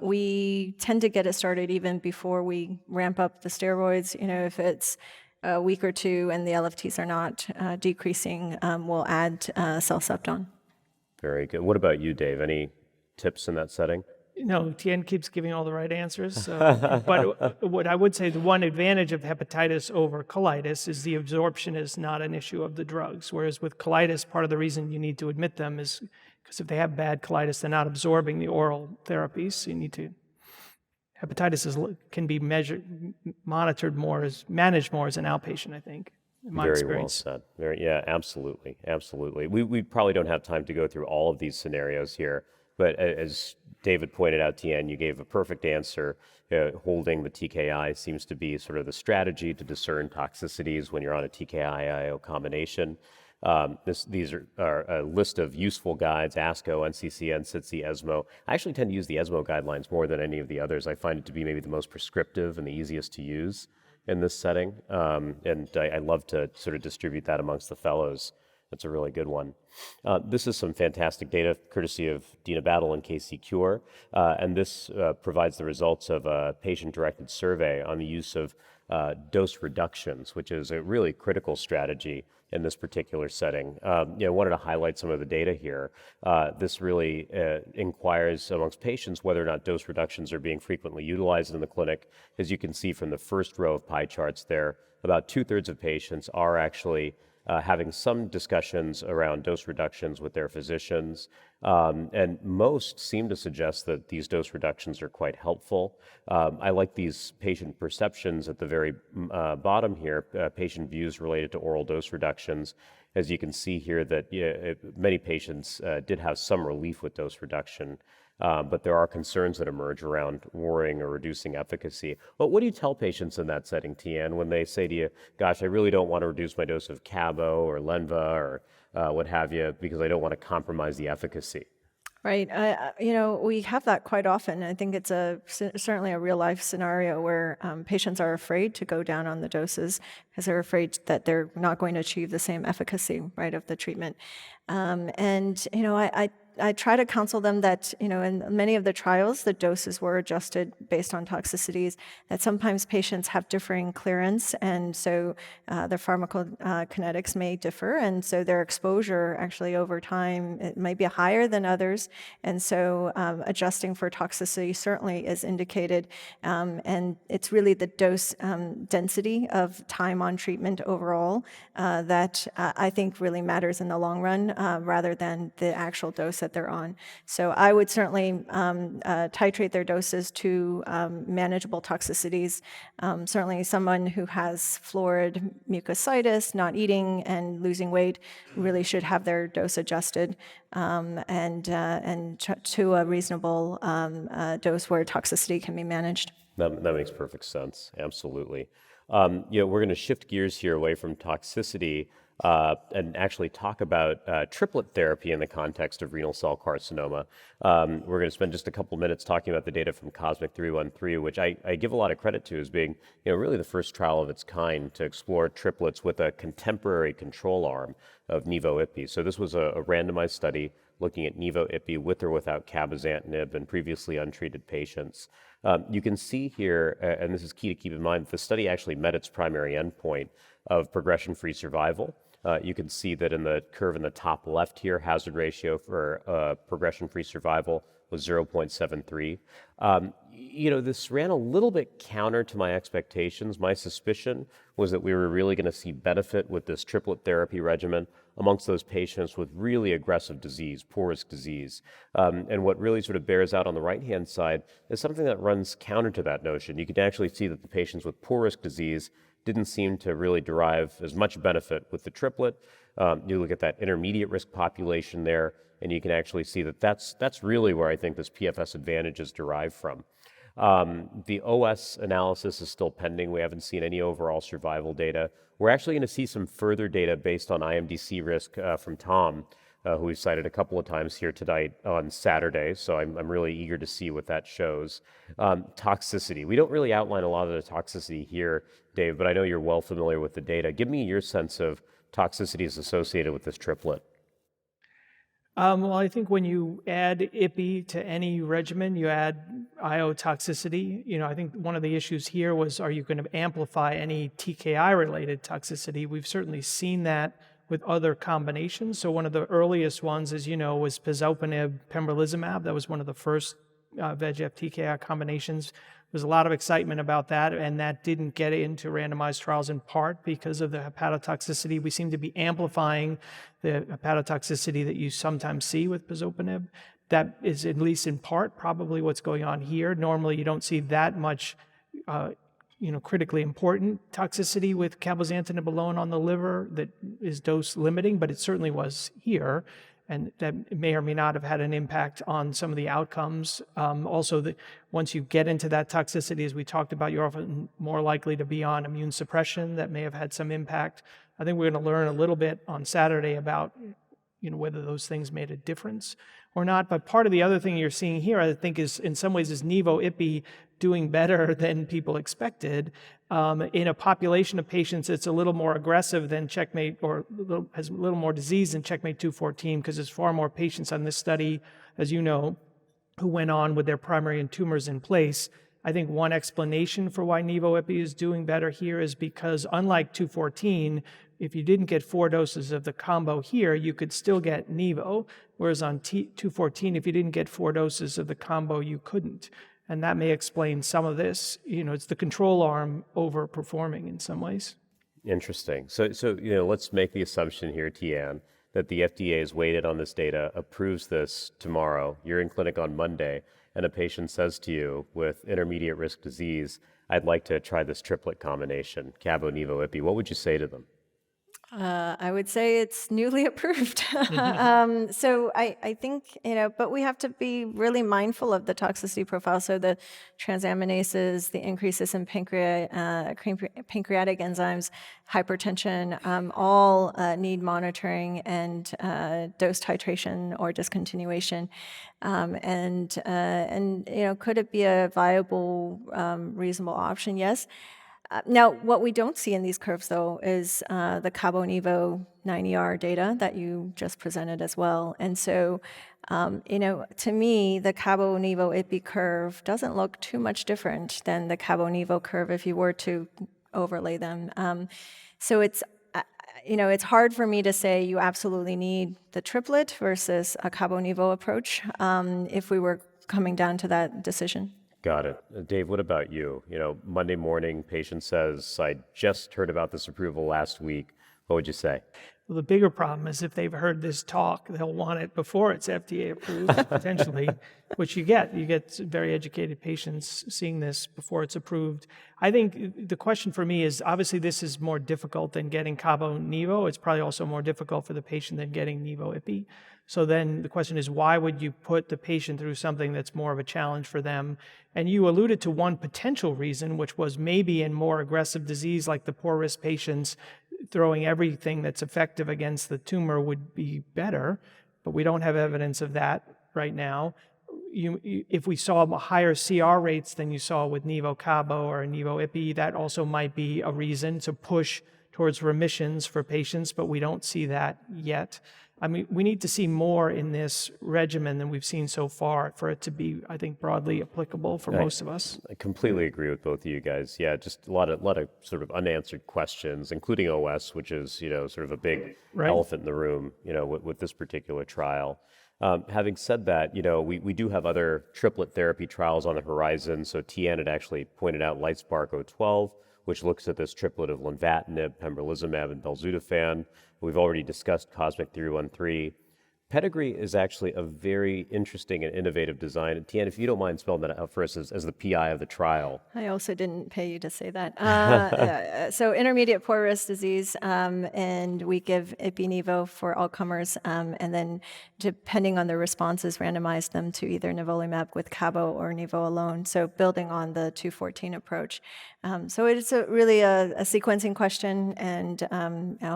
we tend to get it started even before we ramp up the steroids. If it's a week or two and the LFTs are not decreasing, we'll add Cellcept on. Very good. What about you, Dave? Any tips in that setting? Tien keeps giving all the right answers. But what I would say, the one advantage of hepatitis over colitis is the absorption is not an issue of the drugs. Whereas with colitis, part of the reason you need to admit them is because if they have bad colitis, they're not absorbing the oral therapies. So you need to. Hepatitis can be managed more as an outpatient, I think. In my experience. Well said. Yeah, absolutely. We probably don't have time to go through all of these scenarios here. But as David pointed out, Tian, you gave a perfect answer. Holding the TKI seems to be sort of the strategy to discern toxicities when you're on a TKI-IO combination. These are a list of useful guides: ASCO, NCCN, SITC, ESMO. I actually tend to use the ESMO guidelines more than any of the others. I find it to be maybe the most prescriptive and the easiest to use in this setting. And I love to sort of distribute that amongst the fellows That's a really good one. This is some fantastic data courtesy of Dina Battle and Casey Cure, and this provides the results of a patient-directed survey on the use of dose reductions, which is a really critical strategy in this particular setting. I wanted to highlight some of the data here. This really inquires amongst patients whether or not dose reductions are being frequently utilized in the clinic. As you can see from the first row of pie charts there, about 2/3 of patients are actually having some discussions around dose reductions with their physicians. And most seem to suggest that these dose reductions are quite helpful. I like these patient perceptions at the very bottom here, patient views related to oral dose reductions. As you can see here that many patients did have some relief with dose reduction. But there are concerns that emerge around worrying or reducing efficacy. But what do you tell patients in that setting, Tian, when they say to you, gosh, I really don't want to reduce my dose of Cabo or Lenva or what have you, because I don't want to compromise the efficacy? Right. We have that quite often. I think it's certainly a real life scenario where patients are afraid to go down on the doses because they're afraid that they're not going to achieve the same efficacy, right, of the treatment. I try to counsel them that, in many of the trials, the doses were adjusted based on toxicities, that sometimes patients have differing clearance, and so their pharmacokinetics may differ, and so their exposure actually over time, it might be higher than others, and so adjusting for toxicity certainly is indicated, and it's really the dose density of time on treatment overall that I think really matters in the long run rather than the actual dose that they're on. So I would certainly titrate their doses to manageable toxicities. Certainly someone who has florid mucositis, not eating and losing weight really should have their dose adjusted and to a reasonable dose where toxicity can be managed. That makes perfect sense. Absolutely. We're going to shift gears here away from toxicity and actually talk about triplet therapy in the context of renal cell carcinoma. We're going to spend just a couple minutes talking about the data from Cosmic 313, which I give a lot of credit to as being really the first trial of its kind to explore triplets with a contemporary control arm of Nivo/Ipi. So this was a randomized study looking at Nivo/Ipi with or without cabozantinib in previously untreated patients. You can see here, and this is key to keep in mind, the study actually met its primary endpoint of progression-free survival. You can see that in the curve in the top left here, hazard ratio for progression-free survival was 0.73. This ran a little bit counter to my expectations. My suspicion was that we were really going to see benefit with this triplet therapy regimen amongst those patients with really aggressive disease, poor risk disease. And what really sort of bears out on the right-hand side is something that runs counter to that notion. You can actually see that the patients with poor risk disease didn't seem to really derive as much benefit with the triplet. You look at that intermediate risk population there, and you can actually see that that's really where I think this PFS advantage is derived from. The OS analysis is still pending. We haven't seen any overall survival data. We're actually going to see some further data based on IMDC risk from Tom, who we've cited a couple of times here tonight on Saturday. So I'm really eager to see what that shows. Toxicity. We don't really outline a lot of the toxicity here, Dave, but I know you're well familiar with the data. Give me your sense of toxicities associated with this triplet. Well, I think when you add Ipi to any regimen, you add IO toxicity. I think one of the issues here was, are you going to amplify any TKI-related toxicity? We've certainly seen that with other combinations. So one of the earliest ones, as you know, was pazopanib, pembrolizumab. That was one of the first VEGF TKI combinations. There's a lot of excitement about that, and that didn't get into randomized trials in part because of the hepatotoxicity. We seem to be amplifying the hepatotoxicity that you sometimes see with pazopanib. That is, at least in part, probably what's going on here. Normally, you don't see that much critically important toxicity with cabozantinib alone on the liver that is dose limiting, but it certainly was here. And that may or may not have had an impact on some of the outcomes. Also, once you get into that toxicity, as we talked about, you're often more likely to be on immune suppression. That may have had some impact. I think we're going to learn a little bit on Saturday about whether those things made a difference or not. But part of the other thing you're seeing here, I think, is in some ways is Nivo-Ipi doing better than people expected. In a population of patients, it's a little more aggressive than Checkmate, or has a little more disease than Checkmate 214, because there's far more patients on this study, as you know, who went on with their primary and tumors in place. I think one explanation for why Nivo-Ipi is doing better here is because, unlike 214, if you didn't get 4 doses of the combo here, you could still get Nivo, whereas on 214, if you didn't get 4 doses of the combo, you couldn't. And that may explain some of this. It's the control arm overperforming in some ways. Interesting. So let's make the assumption here, Tian, that the FDA has waited on this data, approves this tomorrow, you're in clinic on Monday, and a patient says to you with intermediate risk disease, I'd like to try this triplet combination, Cabo, Nivo, Ipi. What would you say to them? I would say it's newly approved. So I think, but we have to be really mindful of the toxicity profile. So the transaminases, the increases in pancreatic enzymes, hypertension, all need monitoring and dose titration or discontinuation. Could it be a viable, reasonable option? Yes. Now, what we don't see in these curves, though, is the Cabo-Nivo 9ER data that you just presented as well. And so, to me, the Cabo-Nivo-Ipi curve doesn't look too much different than the Cabo-Nivo curve if you were to overlay them. So it's hard for me to say you absolutely need the triplet versus a Cabo-Nivo approach if we were coming down to that decision. Got it. Dave, what about you? Monday morning, patient says, I just heard about this approval last week. What would you say? Well, the bigger problem is if they've heard this talk, they'll want it before it's FDA approved, potentially, which you get. You get very educated patients seeing this before it's approved. I think the question for me is, obviously this is more difficult than getting Cabo-Nivo. It's probably also more difficult for the patient than getting Nivo-Ipi. So then the question is, why would you put the patient through something that's more of a challenge for them? And you alluded to one potential reason, which was maybe in more aggressive disease like the poor risk patients, throwing everything that's effective against the tumor would be better, but we don't have evidence of that right now. If we saw higher CR rates than you saw with Nivo-Cabo or Nivo-Ipi, that also might be a reason to push towards remissions for patients, but we don't see that yet. I mean, we need to see more in this regimen than we've seen so far for it to be, I think, broadly applicable for most of us. I completely agree with both of you guys. Yeah, just a lot of sort of unanswered questions, including OS, which is, sort of a big elephant in the room, with this particular trial. Having said that, we do have other triplet therapy trials on the horizon. So Tian had actually pointed out LIGHTSPARK-012, which looks at this triplet of lenvatinib, pembrolizumab, and belzutifan. We've already discussed Cosmic 313. Pedigree is actually a very interesting and innovative design. Tian, if you don't mind spelling that out for us as the PI of the trial. I also didn't pay you to say that. So intermediate poor risk disease, and we give Ipi-Nivo for all comers, and then depending on the responses, randomize them to either nivolumab with Cabo or Nivo alone. So building on the 214 approach. So it's really a sequencing question, and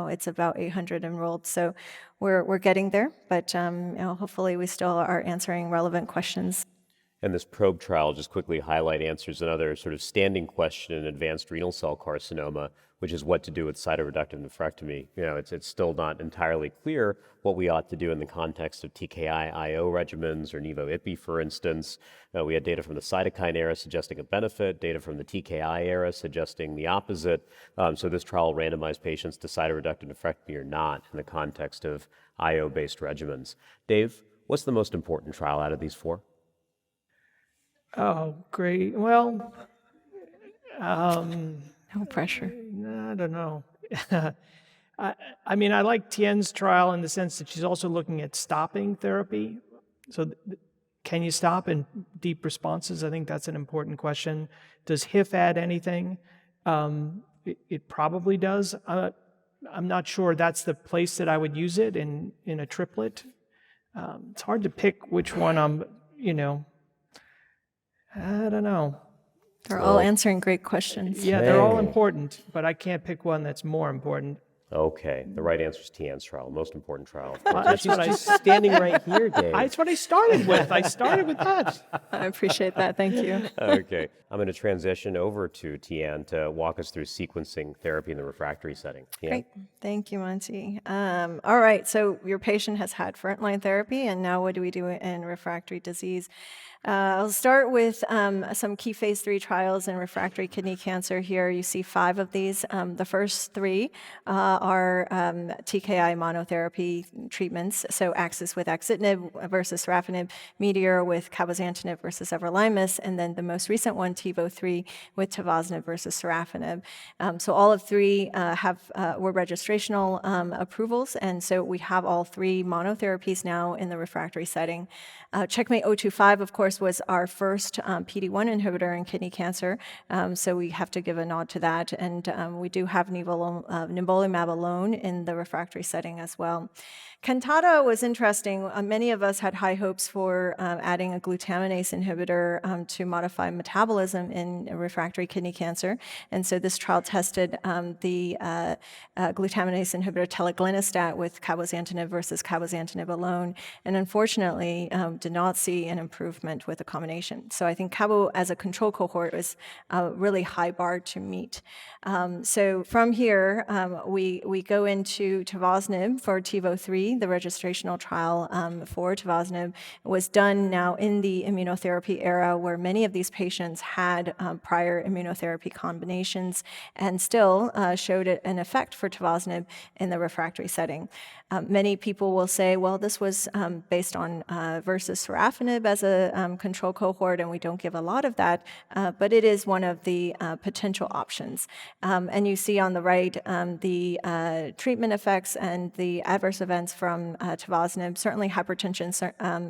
it's about 800 enrolled. So we're getting there, but hopefully we still are answering relevant questions. And this probe trial, just quickly highlight, answers another sort of standing question in advanced renal cell carcinoma, which is what to do with cytoreductive nephrectomy. It's still not entirely clear what we ought to do in the context of TKI IO regimens or Nivo-Ipi, for instance. We had data from the cytokine era suggesting a benefit, data from the TKI era suggesting the opposite. So this trial randomized patients to cytoreductive nephrectomy or not in the context of IO-based regimens. Dave, what's the most important trial out of these 4? Oh, great. Well, No pressure. I don't know. I mean, I like Tien's trial in the sense that she's also looking at stopping therapy. So can you stop in deep responses? I think that's an important question. Does HIF add anything? It probably does. I'm not sure that's the place that I would use it in a triplet. It's hard to pick which one I don't know. They're all answering great questions. Yeah, they're all important, but I can't pick one that's more important. Okay, the right answer is Tian's trial, most important trial. That's what She's standing right here, Dave. that's what I started with. I started with that. I appreciate that. Thank you. Okay, I'm going to transition over to Tian to walk us through sequencing therapy in the refractory setting. Tian? Great. Thank you, Monty. All right. So your patient has had frontline therapy, and now what do we do in refractory disease? I'll start with some key phase 3 trials in refractory kidney cancer. Here you see 5 of these. The first 3 are TKI monotherapy treatments, so AXIS with axitinib versus sorafenib, METEOR with cabozantinib versus everolimus, and then the most recent one, TiVo-3, with tivozanib versus sorafenib. So all of 3 were registrational approvals, and so we have all 3 monotherapies now in the refractory setting. Checkmate 025, of course, was our first PD-1 inhibitor in kidney cancer, so we have to give a nod to that. And we do have nivolumab alone in the refractory setting as well. Cantata was interesting. Many of us had high hopes for adding a glutaminase inhibitor to modify metabolism in refractory kidney cancer. And so this trial tested the glutaminase inhibitor telaglenastat with cabozantinib versus cabozantinib alone, and unfortunately did not see an improvement with a combination. So I think cabo as a control cohort is a really high bar to meet. So from here, we go into tivozanib for TiVo-3. The registrational trial for tivozanib was done now in the immunotherapy era, where many of these patients had prior immunotherapy combinations and still showed an effect for tivozanib in the refractory setting. Many people will say, well, this was based on versus sorafenib as a control cohort, and we don't give a lot of that, but it is one of the potential options. And you see on the right the treatment effects and the adverse events from tivozanib. Certainly hypertension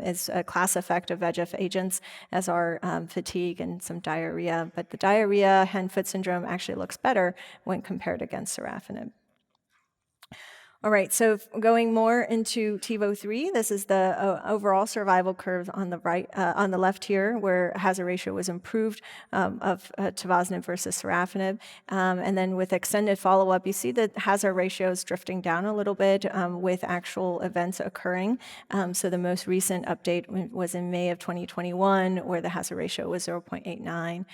is a class effect of VEGF agents, as are fatigue and some diarrhea, but the diarrhea, hand-foot syndrome actually looks better when compared against sorafenib. All right, so going more into TiVo-3, this is the overall survival curve on the right, on the left here, where hazard ratio was improved of tivozanib versus sorafenib, and then with extended follow-up, you see the hazard ratio is drifting down a little bit with actual events occurring. So the most recent update was in May of 2021, where the hazard ratio was 0.89.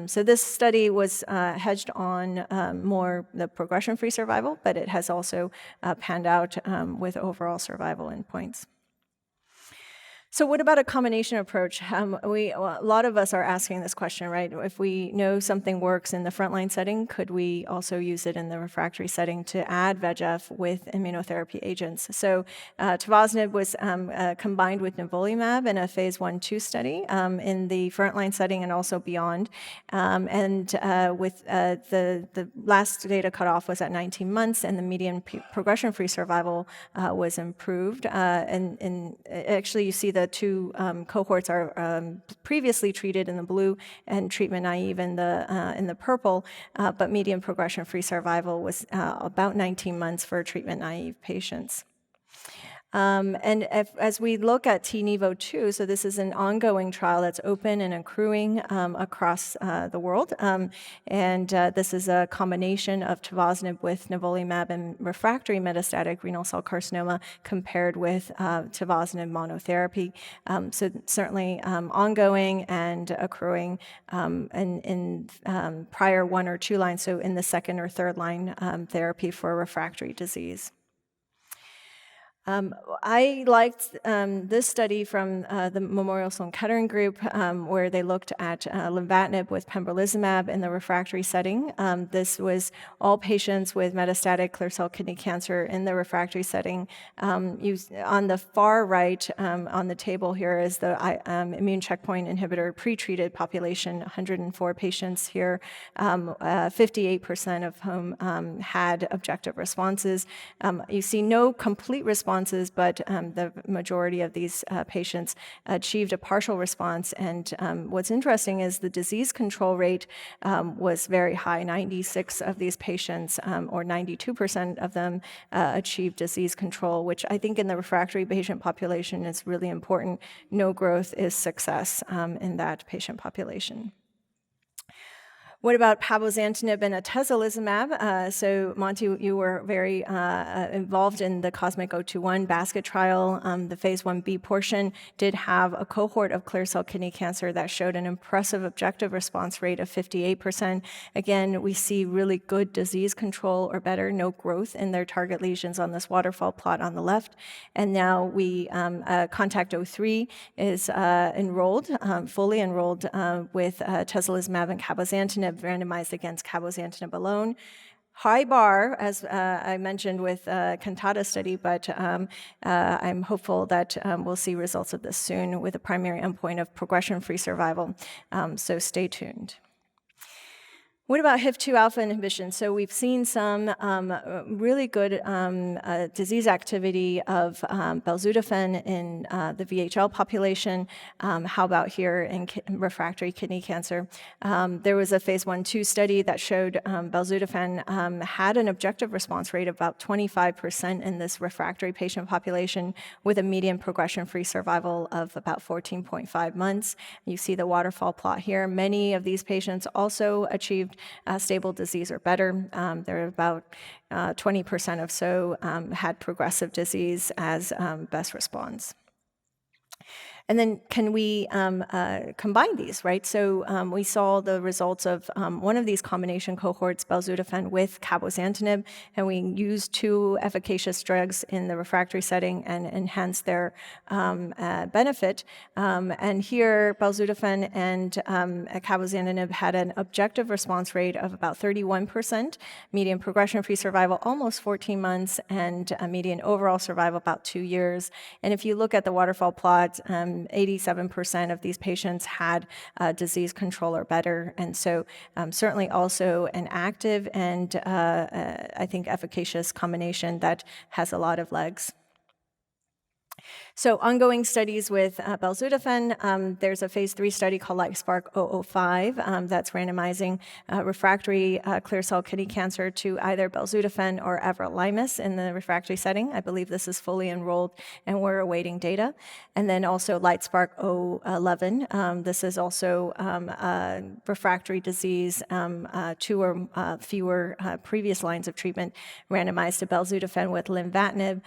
So this study was hedged on more the progression-free survival, but it has also panned out with overall survival endpoints. So what about a combination approach? A lot of us are asking this question, right? If we know something works in the frontline setting, could we also use it in the refractory setting to add VEGF with immunotherapy agents? So tivozanib was combined with nivolumab in a phase 1/2 study in the frontline setting and also beyond. With the last data cutoff was at 19 months, and the median progression-free survival was improved. And actually, you see the 2 cohorts are previously treated in the blue and treatment naive in the purple, but median progression-free survival was about 19 months for treatment naive patients. As we look at TiNivo-2, so this is an ongoing trial that's open and accruing across the world, this is a combination of tivozanib with nivolumab and refractory metastatic renal cell carcinoma compared with tivozanib monotherapy. So certainly ongoing and accruing in prior 1 or 2 lines, so in the 2nd or 3rd line therapy for refractory disease. I liked this study from the Memorial Sloan Kettering group where they looked at lenvatinib with pembrolizumab in the refractory setting. This was all patients with metastatic clear cell kidney cancer in the refractory setting. On the far right on the table here is the immune checkpoint inhibitor pretreated population, 104 patients here, 58% of whom had objective responses. You see no complete responses, but the majority of these patients achieved a partial response. And what's interesting is the disease control rate was very high. 96 of these patients, or 92% of them, achieved disease control, which I think in the refractory patient population is really important. No growth is success in that patient population. What about cabozantinib and atezolizumab? So Monty, you were very involved in the COSMIC-021 basket trial. The phase 1b portion did have a cohort of clear cell kidney cancer that showed an impressive objective response rate of 58%. Again, we see really good disease control or better, no growth in their target lesions on this waterfall plot on the left. And now we, CONTACT-03 is enrolled, fully enrolled with atezolizumab and cabozantinib randomized against cabozantinib alone. High bar, as I mentioned with Cantata study, but I'm hopeful that we'll see results of this soon with a primary endpoint of progression-free survival. So stay tuned. What about HIF-2 alpha inhibition? So we've seen some really good disease activity of belzutifan in the VHL population. How about here in refractory kidney cancer? There was a phase 1/2 study that showed belzutifan had an objective response rate of about 25% in this refractory patient population with a median progression-free survival of about 14.5 months. You see the waterfall plot here. Many of these patients also achieved stable disease or better. There are about 20% or so had progressive disease as best response. And then can we combine these, right? So we saw the results of one of these combination cohorts, belzutifan with cabozantinib, and we used 2 efficacious drugs in the refractory setting and enhanced their benefit. And here, belzutifan and cabozantinib had an objective response rate of about 31%, median progression-free survival almost 14 months, and a median overall survival about 2 years. And if you look at the waterfall plot, 87% of these patients had disease control or better, and so certainly also an active and I think efficacious combination that has a lot of legs. So ongoing studies with belzutifan, there's a phase 3 study called LITESPARK-005 that's randomizing refractory clear cell kidney cancer to either belzutifan or everolimus in the refractory setting. I believe this is fully enrolled and we're awaiting data. And then also LITESPARK-011. This is also refractory disease, 2 or fewer previous lines of treatment randomized to belzutifan with lenvatinib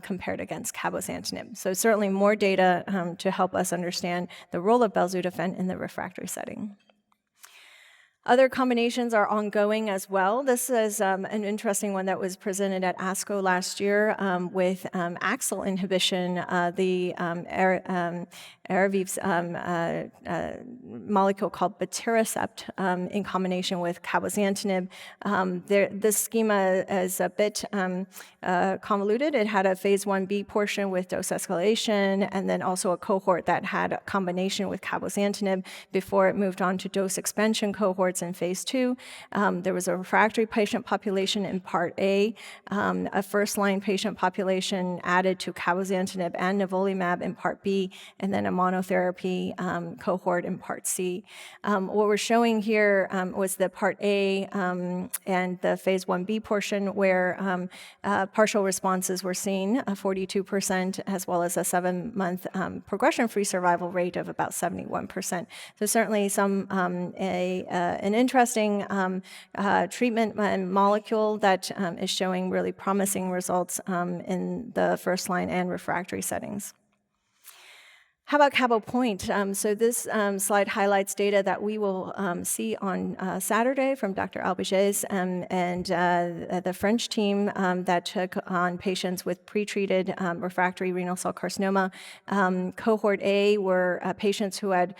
compared against cabozantinib. So certainly more data to help us understand the role of belzutifan in the refractory setting. Other combinations are ongoing as well. This is an interesting one that was presented at ASCO last year with AXL inhibition, the Araviv's molecule called batiracept in combination with cabozantinib. This schema is a bit convoluted. It had a phase 1b portion with dose escalation and then also a cohort that had a combination with cabozantinib before it moved on to dose expansion cohorts in phase 2. There was a refractory patient population in part A, a first-line patient population added to cabozantinib and nivolumab in part B, and then a monotherapy cohort in part C. What we're showing here was the part A and the phase 1b portion where partial responses were seen, 42%, as well as a 7-month progression-free survival rate of about 71%. So certainly an interesting treatment molecule that is showing really promising results in the first-line and refractory settings. How about CABOPOINT? So this slide highlights data that we will see on Saturday from Dr. Albiges and the French team that took on patients with pretreated refractory renal cell carcinoma. Cohort A were patients who had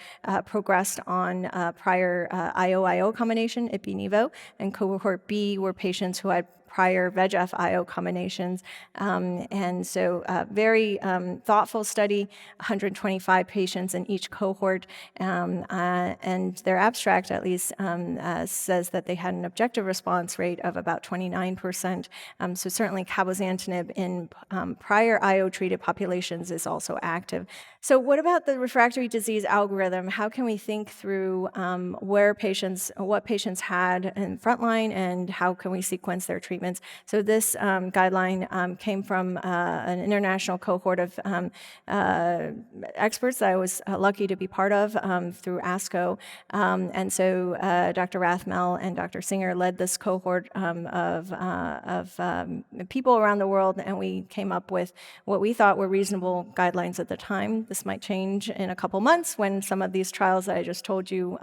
progressed on prior IO-IO combination, Ipi-Nivo, and cohort B were patients who had prior VEGF-IO combinations. And so very thoughtful study, 125 patients in each cohort, and their abstract at least says that they had an objective response rate of about 29%. So certainly cabozantinib in prior IO-treated populations is also active. So what about the refractory disease algorithm? How can we think through what patients had in frontline and how can we sequence their treatment treatments. So this guideline came from an international cohort of experts that I was lucky to be part of through ASCO. And so Dr. Rathmel and Dr. Singer led this cohort of people around the world, and we came up with what we thought were reasonable guidelines at the time. This might change in a couple months when some of these trials that I just told you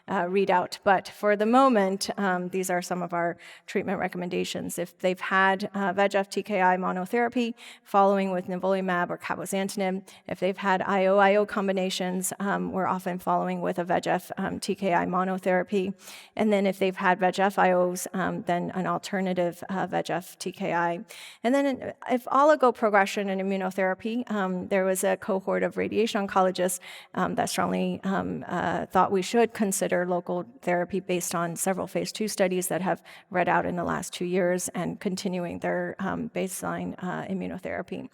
read out. But for the moment, these are some of our treatment recommendations. If they've had VEGF TKI monotherapy following with nivolumab or cabozantinib, if they've had IO combinations, we're often following with a VEGF TKI monotherapy. And then if they've had VEGF IOs, then an alternative VEGF TKI. And then if oligo progression and immunotherapy, there was a cohort of radiation oncologists that strongly thought we should consider local therapy based on several phase 2 studies that have read out in the last 2 years and continuing their baseline immunotherapy.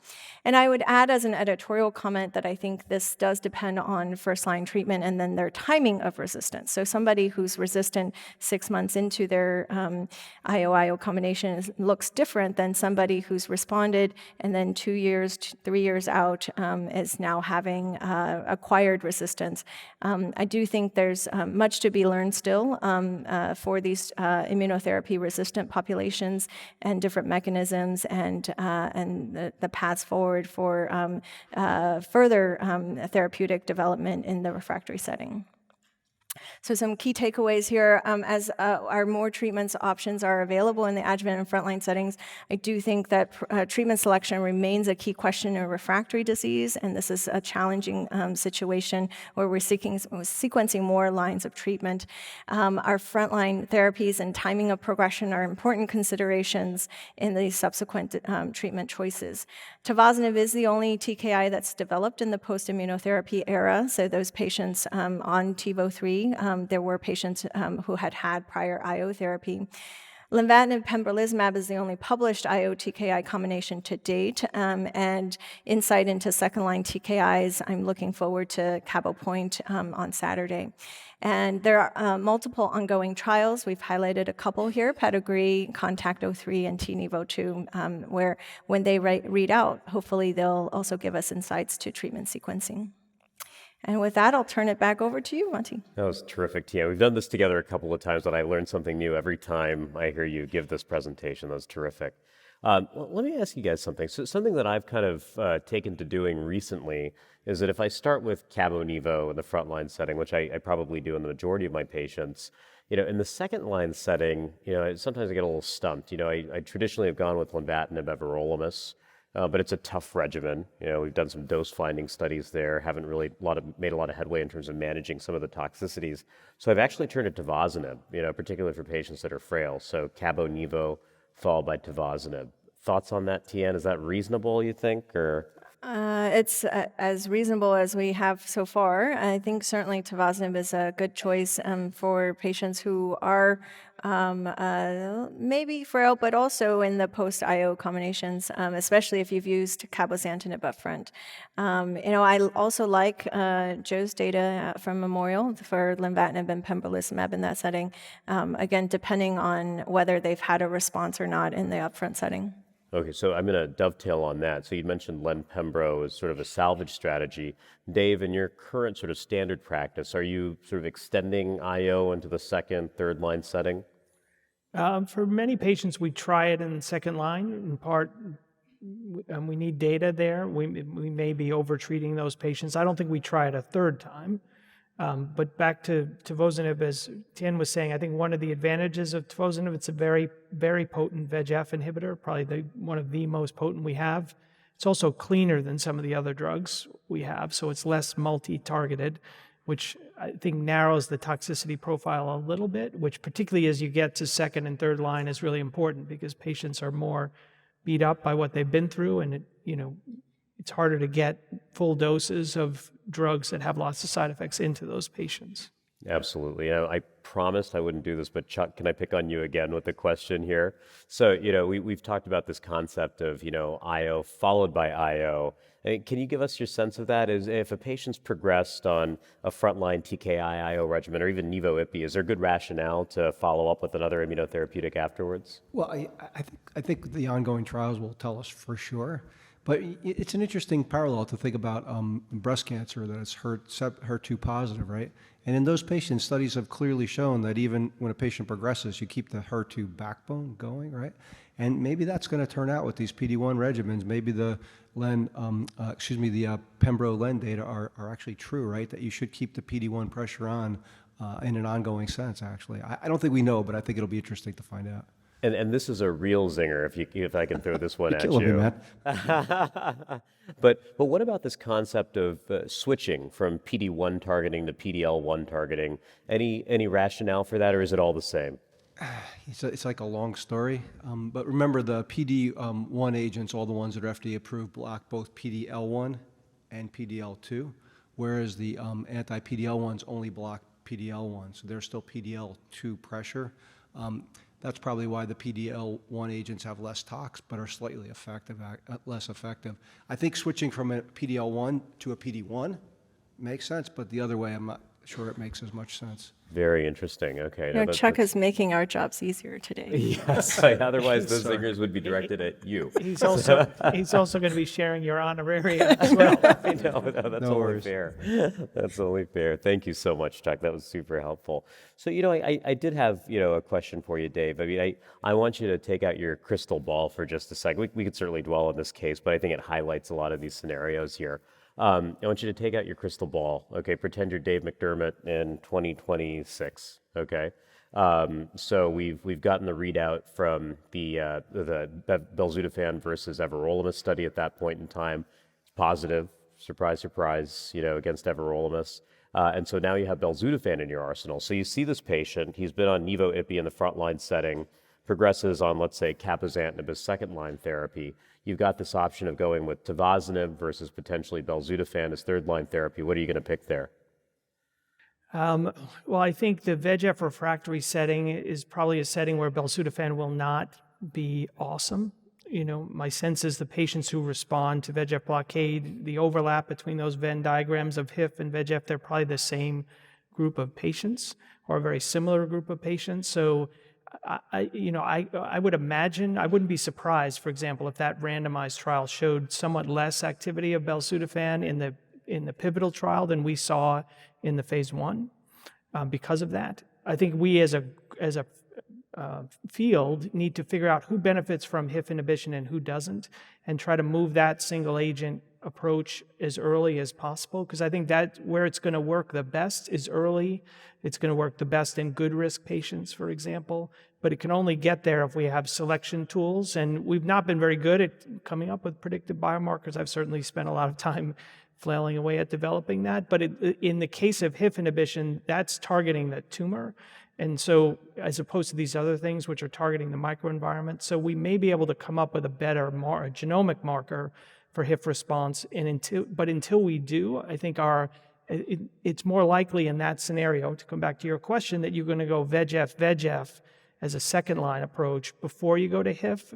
And I would add as an editorial comment that I think this does depend on first-line treatment and then their timing of resistance. So somebody who's resistant 6 months into their IO combination looks different than somebody who's responded and then 2 years, 3 years out is now having acquired resistance. I do think there's much to be learned still for these immunotherapy-resistant populations and different mechanisms and the paths forward for further therapeutic development in the refractory setting. So some key takeaways here, as our more treatments options are available in the adjuvant and frontline settings, I do think that treatment selection remains a key question in refractory disease, and this is a challenging situation where we're sequencing more lines of treatment. Our frontline therapies and timing of progression are important considerations in the subsequent treatment choices. Tivozanib is the only TKI that's developed in the post-immunotherapy era, so those patients on TiVo-3, there were patients who had prior IO therapy. Lenvatinib pembrolizumab is the only published IO-TKI combination to date, and insight into second-line TKIs, I'm looking forward to Cabo Point on Saturday. And there are multiple ongoing trials. We've highlighted a couple here, Pedigree, Contact-03, and TiNivo-2, where when they read out, hopefully they'll also give us insights to treatment sequencing. And with that, I'll turn it back over to you, Monty. That was terrific, Tia. We've done this together a couple of times, and I learned something new every time I hear you give this presentation. That was terrific. Let me ask you guys something. So something that I've kind of taken to doing recently is that if I start with Cabo-Nivo in the frontline setting, which I probably do in the majority of my patients, in the second line setting, sometimes I get a little stumped. I traditionally have gone with lenvatinib everolimus, but it's a tough regimen. We've done some dose finding studies there, haven't really made a lot of headway in terms of managing some of the toxicities. So I've actually turned to tivozanib, particularly for patients that are frail. So Cabo-Nivo followed by tivozanib. Thoughts on that, Tien? Is that reasonable, you think, or? It's as reasonable as we have so far. I think certainly tivozanib is a good choice for patients who are maybe frail, but also in the post-IO combinations, especially if you've used cabozantinib up front. I also like Joe's data from Memorial for lenvatinib and pembrolizumab in that setting, again, depending on whether they've had a response or not in the upfront setting. Okay, so I'm going to dovetail on that. So you mentioned len-pembro as sort of a salvage strategy. Dave, in your current sort of standard practice, are you sort of extending IO into the second, third line setting? For many patients, we try it in the second line. In part, we need data there. We may be over-treating those patients. I don't think we try it a third time. But back to tivozanib, as Tien was saying, I think one of the advantages of tivozanib, it's a very, very potent VEGF inhibitor, probably one of the most potent we have. It's also cleaner than some of the other drugs we have, so it's less multi-targeted, which I think narrows the toxicity profile a little bit, which particularly as you get to second and third line is really important because patients are more beat up by what they've been through, and it's harder to get full doses of drugs that have lots of side effects into those patients. Absolutely. I promised I wouldn't do this, but Chuck, can I pick on you again with the question here? So, we've talked about this concept of, IO followed by IO. Can you give us your sense of that? Is if a patient's progressed on a frontline TKI IO regimen or even Nivo/Ipi, is there good rationale to follow up with another immunotherapeutic afterwards? Well, I think the ongoing trials will tell us for sure. But it's an interesting parallel to think about breast cancer that is HER2 positive, right? And in those patients, studies have clearly shown that even when a patient progresses, you keep the HER2 backbone going, right? And maybe that's going to turn out with these PD-1 regimens. Maybe the Pembro-Len data are actually true, right? That you should keep the PD-1 pressure on in an ongoing sense, actually. I don't think we know, but I think it'll be interesting to find out. And this is a real zinger, if I can throw this one You're at killing you. me, man. But what about this concept of switching from PD-1 targeting to PD-L1 targeting? Any rationale for that, or is it all the same? It's like a long story, but remember the PD-1 agents, all the ones that are FDA approved, block both PD-L1 and PD-L2, whereas the anti-PD-L1s only block PD-L1, so there's still PD-L2 pressure. That's probably why the PD-L1 agents have less tox, but are slightly less effective. I think switching from a PD-L1 to a PD-1 makes sense, but the other way, I'm not sure it makes as much sense. Very interesting. Okay. Chuck is making our jobs easier today. Yes. Otherwise, those zingers would be directed at you. He's also going to be sharing your honoraria as well. I know. No, that's only fair. That's only fair. Thank you so much, Chuck. That was super helpful. So, I did have, a question for you, Dave. I mean, I want you to take out your crystal ball for just a second. We could certainly dwell on this case, but I think it highlights a lot of these scenarios here. I want you to take out your crystal ball. Okay, pretend you're Dave McDermott in 2026. Okay, so we've gotten the readout from the belzutifan versus everolimus study at that point in time. It's positive. Surprise, surprise. Against everolimus. And so now you have belzutifan in your arsenal. So you see this patient. He's been on Nivo/Ipi in the frontline setting. Progresses on, let's say, cabozantinib as second-line therapy. You've got this option of going with tivozanib versus potentially belzutifan as third-line therapy. What are you going to pick there? Well, I think the VEGF refractory setting is probably a setting where belzutifan will not be awesome. My sense is the patients who respond to VEGF blockade, the overlap between those Venn diagrams of HIF and VEGF, they're probably the same group of patients or a very similar group of patients. So I would imagine, I wouldn't be surprised, for example, if that randomized trial showed somewhat less activity of belzutifan in the pivotal trial than we saw in the phase 1 because of that. I think we as a field need to figure out who benefits from HIF inhibition and who doesn't, and try to move that single agent approach as early as possible, because I think that where it's going to work the best is early. It's going to work the best in good risk patients, for example, but it can only get there if we have selection tools, and we've not been very good at coming up with predictive biomarkers. I've certainly spent a lot of time flailing away at developing that, but in the case of HIF inhibition, that's targeting the tumor. And so, as opposed to these other things, which are targeting the microenvironment, so we may be able to come up with a better genomic marker for HIF response. But until we do, I think it's more likely in that scenario, to come back to your question, that you're going to go VEGF as a second line approach before you go to HIF,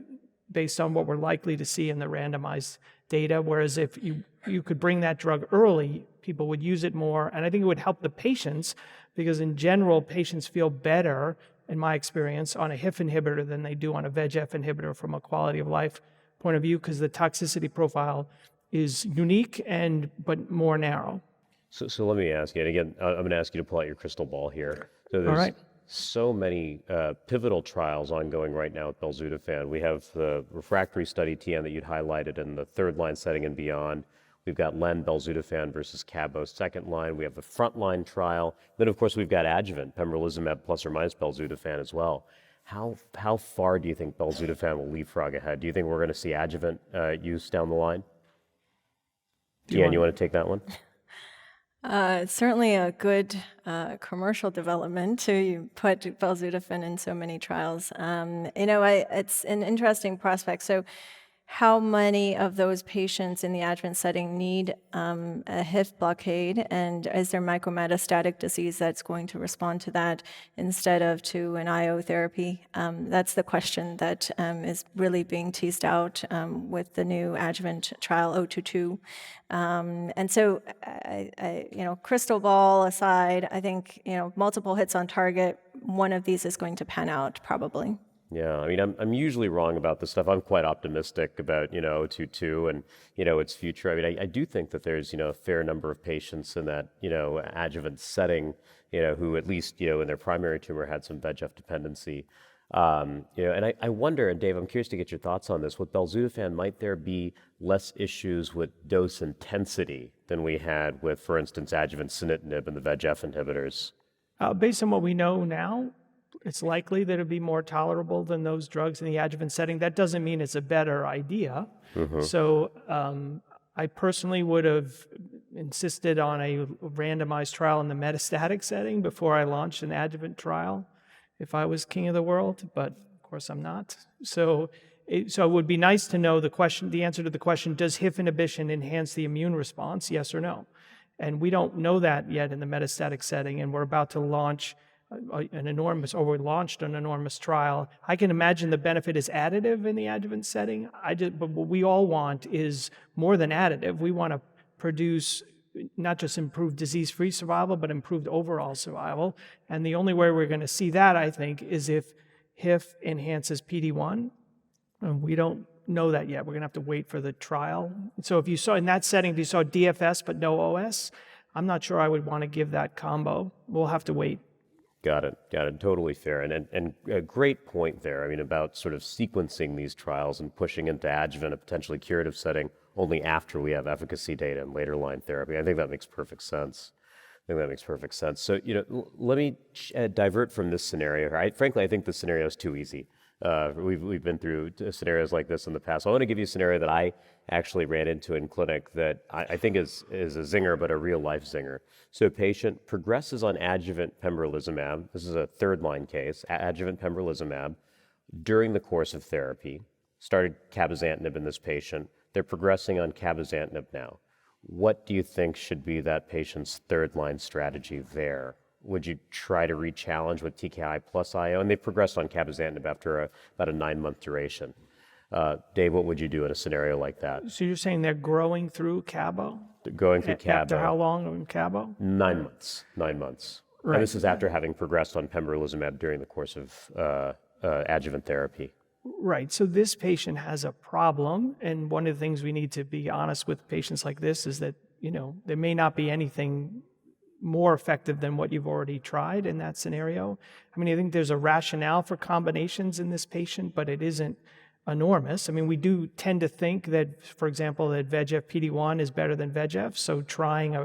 based on what we're likely to see in the randomized data. Whereas if you could bring that drug early, people would use it more, and I think it would help the patients, because in general, patients feel better, in my experience, on a HIF inhibitor than they do on a VEGF inhibitor from a quality of life point of view, because the toxicity profile is unique but more narrow. So let me ask you, and again, I'm going to ask you to pull out your crystal ball here. So there's so many pivotal trials ongoing right now with belzutifan. We have the refractory study, TN, that you'd highlighted in the third line setting and beyond. We've got Len belzutifan versus Cabo second line. We have the frontline trial. Then, of course, we've got adjuvant, pembrolizumab plus or minus belzutifan as well. How far do you think belzutifan will leapfrog ahead? Do you think we're going to see adjuvant use down the line? Deanne, you want to take that one? It's certainly a good commercial development to put belzutifan in so many trials. It's an interesting prospect. So how many of those patients in the adjuvant setting need a HIF blockade, and is there micrometastatic disease that's going to respond to that instead of to an IO therapy? That's the question that is really being teased out with the new adjuvant trial 022. And so, crystal ball aside, I think, multiple hits on target, one of these is going to pan out probably. Yeah, I mean, I'm usually wrong about this stuff. I'm quite optimistic about, 022 and, its future. I mean, I do think that there's, a fair number of patients in that, adjuvant setting, who at least, in their primary tumor had some VEGF dependency. And I wonder, and Dave, I'm curious to get your thoughts on this. With belzutifan, might there be less issues with dose intensity than we had with, for instance, adjuvant sunitinib and the VEGF inhibitors? Based on what we know now, it's likely that it'll be more tolerable than those drugs in the adjuvant setting. That doesn't mean it's a better idea. So I personally would have insisted on a randomized trial in the metastatic setting before I launched an adjuvant trial if I was king of the world, but of course I'm not. So it would be nice to know the answer to the question, does HIF inhibition enhance the immune response, yes or no? And we don't know that yet in the metastatic setting, and we're about to launch we launched an enormous trial. I can imagine the benefit is additive in the adjuvant setting. But what we all want is more than additive. We want to produce not just improved disease-free survival, but improved overall survival. And the only way we're going to see that, I think, is if HIF enhances PD-1. And we don't know that yet. We're going to have to wait for the trial. So if you saw in that setting, if you saw DFS but no OS, I'm not sure I would want to give that combo. We'll have to wait. Got it. Totally fair. And a great point there. I mean, about sort of sequencing these trials and pushing into adjuvant, a potentially curative setting, only after we have efficacy data and later line therapy. I think that makes perfect sense. So, let me divert from this scenario. Frankly, I think this scenario is too easy. We've been through scenarios like this in the past. I want to give you a scenario that I actually ran into in clinic that I think is a zinger, but a real life zinger. So a patient progresses on adjuvant pembrolizumab. This is a third line case, adjuvant pembrolizumab during the course of therapy. Started cabozantinib in this patient. They're progressing on cabozantinib now. What do you think should be that patient's third line strategy there? Would you try to re-challenge with TKI plus IO? And they progressed on cabozantinib after about a 9-month duration. Dave, what would you do in a scenario like that? So you're saying they're growing through cabo? Going through cabo. After how long in cabo? 9 months. 9 months. Right. And this is after having progressed on pembrolizumab during the course of adjuvant therapy. Right. So this patient has a problem, and one of the things we need to be honest with patients like this is that, there may not be anything more effective than what you've already tried in that scenario. I mean, I think there's a rationale for combinations in this patient, but it isn't enormous. I mean, we do tend to think that, for example, that VEGF PD-1 is better than VEGF, so trying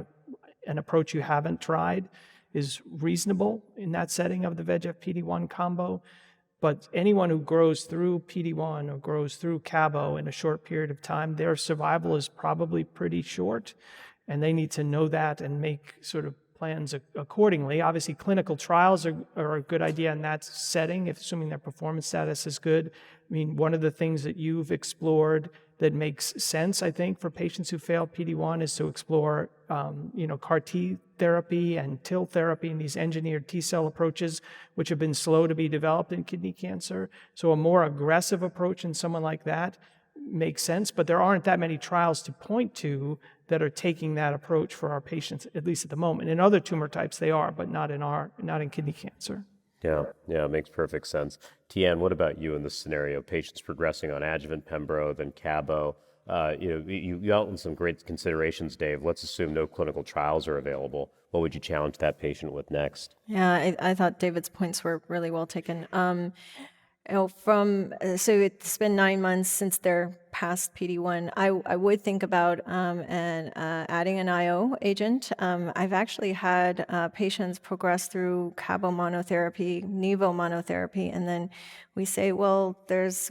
an approach you haven't tried is reasonable in that setting of the VEGF PD-1 combo. But anyone who grows through PD-1 or grows through cabo in a short period of time, their survival is probably pretty short, and they need to know that and make sort of plans accordingly. Obviously, clinical trials are a good idea in that setting, assuming their performance status is good. I mean, one of the things that you've explored that makes sense, I think, for patients who fail PD-1 is to explore, CAR T therapy and TIL therapy and these engineered T-cell approaches, which have been slow to be developed in kidney cancer. So a more aggressive approach in someone like that makes sense, but there aren't that many trials to point to that are taking that approach for our patients, at least at the moment. In other tumor types they are, but not in kidney cancer. Yeah, it makes perfect sense. Tian, what about you in this scenario? Patients progressing on adjuvant pembro, then cabo. You outlined some great considerations, Dave. Let's assume no clinical trials are available. What would you challenge that patient with next? Yeah, I thought David's points were really well taken. So it's been 9 months since they're past PD-1. I would think about adding an IO agent. I've actually had patients progress through cabo monotherapy, nivo monotherapy, and then we say, well,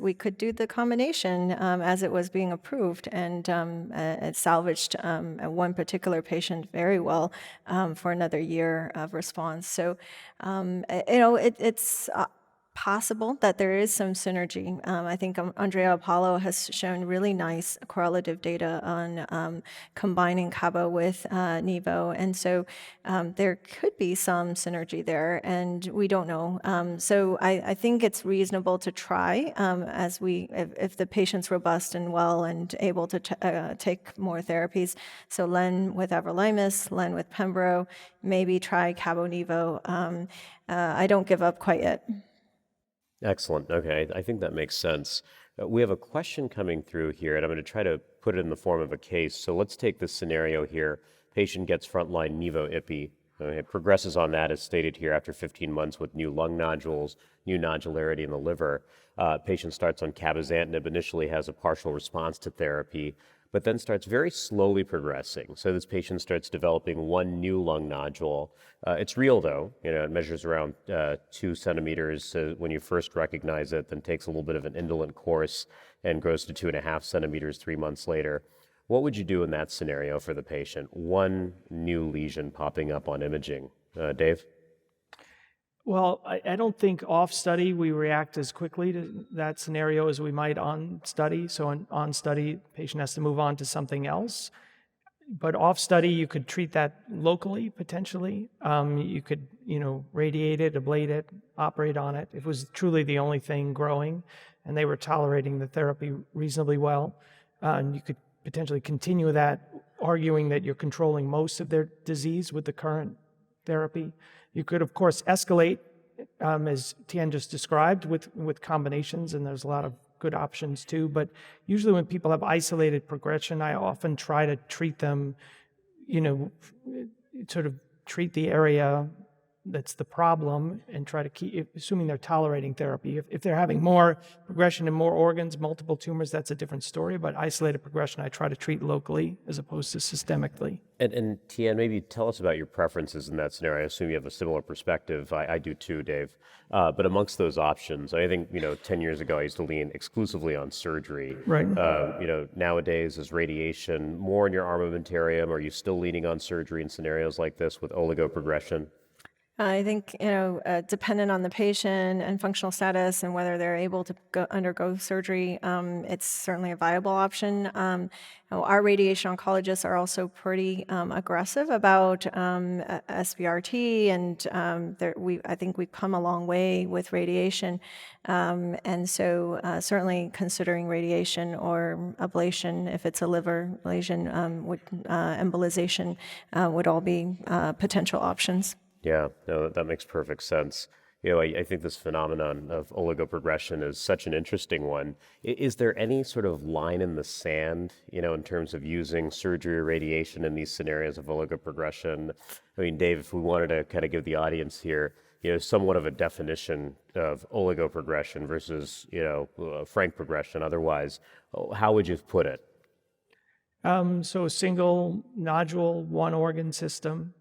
we could do the combination as it was being approved, and it salvaged one particular patient very well for another year of response. So, it's possible that there is some synergy. I think Andrea Apollo has shown really nice correlative data on combining Cabo with Nivo, and so there could be some synergy there, and we don't know. So I think it's reasonable to try if the patient's robust and well and able to take more therapies. So Len with everolimus, Len with Pembro, maybe try Cabo Nivo. I don't give up quite yet. Excellent. Okay, I think that makes sense. We have a question coming through here, and I'm going to try to put it in the form of a case. So let's take this scenario here. Patient gets frontline Nivo-Ipi. It progresses on that, as stated here, after 15 months with new lung nodules, new nodularity in the liver. Patient starts on cabozantinib, initially has a partial response to therapy, but then starts very slowly progressing. So this patient starts developing one new lung nodule. It's real though, it measures around 2 centimeters when you first recognize it, then takes a little bit of an indolent course and grows to 2.5 centimeters 3 months later. What would you do in that scenario for the patient? One new lesion popping up on imaging. Dave? Well, I don't think off study we react as quickly to that scenario as we might on study. So on study, patient has to move on to something else. But off study, you could treat that locally potentially. You could, radiate it, ablate it, operate on it. It was truly the only thing growing, and they were tolerating the therapy reasonably well. And you could potentially continue that, arguing that you're controlling most of their disease with the current therapy. You could, of course, escalate, as Tien just described, with combinations, and there's a lot of good options too. But usually when people have isolated progression, I often try to treat them, sort of treat the area that's the problem and try to keep, assuming they're tolerating therapy. If they're having more progression in more organs, multiple tumors, that's a different story. But isolated progression, I try to treat locally as opposed to systemically. And Tien, maybe tell us about your preferences in that scenario. I assume you have a similar perspective. I do too, Dave. But amongst those options, I think, 10 years ago, I used to lean exclusively on surgery. Right. Nowadays, is radiation more in your armamentarium? Are you still leaning on surgery in scenarios like this with oligoprogression? I think, dependent on the patient and functional status and whether they're able to undergo surgery, it's certainly a viable option. Our radiation oncologists are also pretty aggressive about SBRT, and I think we've come a long way with radiation. And so certainly considering radiation or ablation, if it's a liver lesion, embolization would all be potential options. Yeah, no, that makes perfect sense. I think this phenomenon of oligoprogression is such an interesting one. Is there any sort of line in the sand, in terms of using surgery or radiation in these scenarios of oligoprogression? I mean, Dave, if we wanted to kind of give the audience here, somewhat of a definition of oligoprogression versus, frank progression otherwise, how would you put it? So a single nodule, one organ system,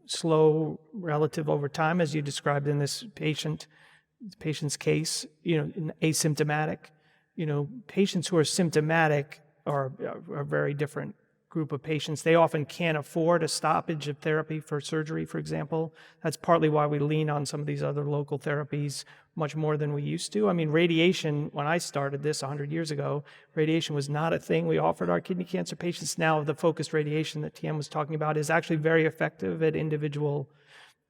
slow relative over time, as you described in this patient's case, asymptomatic. Patients who are symptomatic are a very different group of patients. They often can't afford a stoppage of therapy for surgery, for example. That's partly why we lean on some of these other local therapies much more than we used to. I mean, radiation, when I started this 100 years ago, radiation was not a thing we offered our kidney cancer patients. Now, the focused radiation that Tien was talking about is actually very effective at individual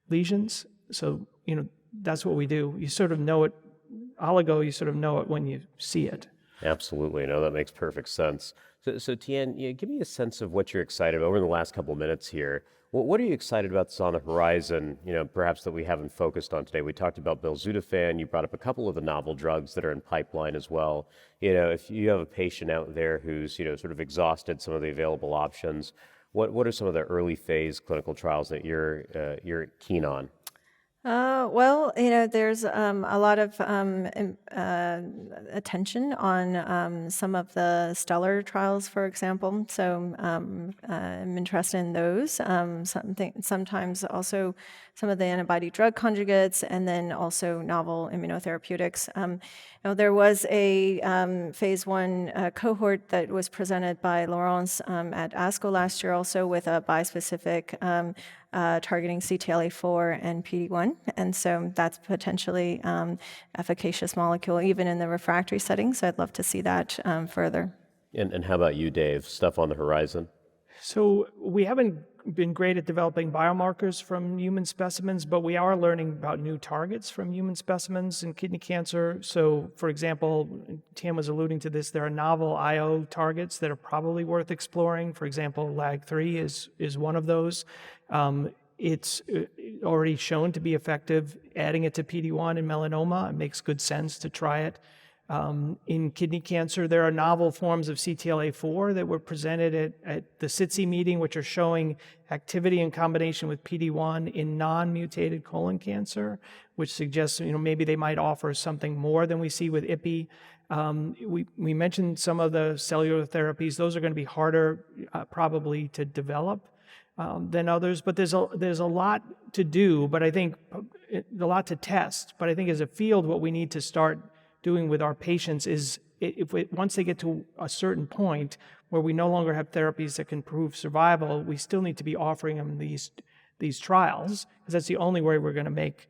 lesions. So, that's what we do. You sort of know it, oligo, you sort of know it when you see it. Absolutely. No, that makes perfect sense. So Tien, give me a sense of what you're excited about over the last couple of minutes here. What are you excited about that's on the horizon, perhaps that we haven't focused on today? We talked about belzutifan. You brought up a couple of the novel drugs that are in pipeline as well. If you have a patient out there who's, sort of exhausted some of the available options, what are some of the early phase clinical trials that you're keen on? Well, there's a lot of attention on some of the stellar trials, for example. So I'm interested in those. Sometimes also some of the antibody drug conjugates, and then also novel immunotherapeutics. There was a phase 1 cohort that was presented by Laurence at ASCO last year, also with a bispecific targeting CTLA-4 and PD-1, and so that's potentially efficacious molecule even in the refractory setting. So I'd love to see that further. And how about you, Dave? Stuff on the horizon? So we haven't been great at developing biomarkers from human specimens, but we are learning about new targets from human specimens in kidney cancer. So, for example, Tam was alluding to this, there are novel IO targets that are probably worth exploring. For example, LAG3 is one of those. It's already shown to be effective. Adding it to PD-1 in melanoma, it makes good sense to try it. In kidney cancer, there are novel forms of CTLA-4 that were presented at the SITC meeting, which are showing activity in combination with PD-1 in non-mutated colon cancer, which suggests maybe they might offer something more than we see with IPI. We mentioned some of the cellular therapies; those are going to be harder, probably, to develop than others. But there's a lot to do. But I think a lot to test. But I think as a field, what we need to start doing with our patients is once they get to a certain point where we no longer have therapies that can prove survival, we still need to be offering them these trials, because that's the only way we're going to make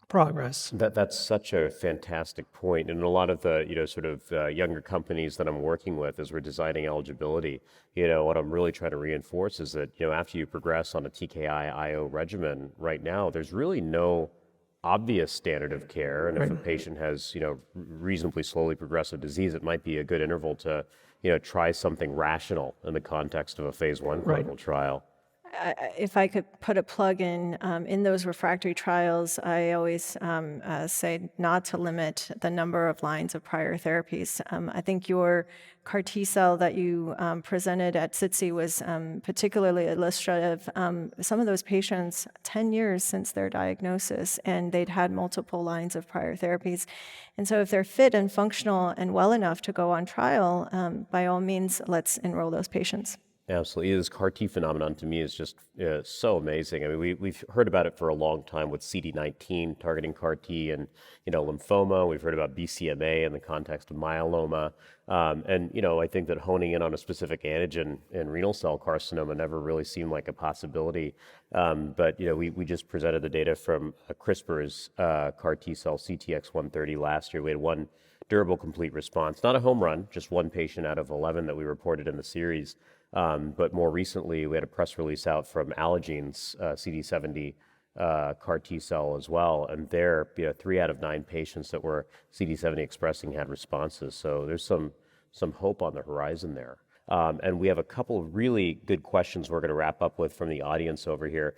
progress. That's such a fantastic point. And a lot of the younger companies that I'm working with as we're designing eligibility, what I'm really trying to reinforce is that after you progress on a TKI IO regimen right now, there's really no obvious standard of care, and if a patient has reasonably slowly progressive disease, it might be a good interval to try something rational in the context of a phase 1 clinical trial. If I could put a plug in those refractory trials, I always say not to limit the number of lines of prior therapies. I think your CAR T cell that you presented at SITC was particularly illustrative. Some of those patients, 10 years since their diagnosis, and they'd had multiple lines of prior therapies. And so if they're fit and functional and well enough to go on trial, by all means, let's enroll those patients. Absolutely. This CAR T phenomenon to me is just so amazing. I mean, we've heard about it for a long time with CD19 targeting CAR T and, lymphoma. We've heard about BCMA in the context of myeloma. I think that honing in on a specific antigen in renal cell carcinoma never really seemed like a possibility. But we just presented the data from CRISPR's CAR T cell CTX130 last year. We had one durable complete response, not a home run, just one patient out of 11 that we reported in the series. But more recently, we had a press release out from Allogene's CD70 CAR T cell as well, and there, 3 out of 9 patients that were CD70 expressing had responses. So there's some hope on the horizon there. And we have a couple of really good questions we're going to wrap up with from the audience over here.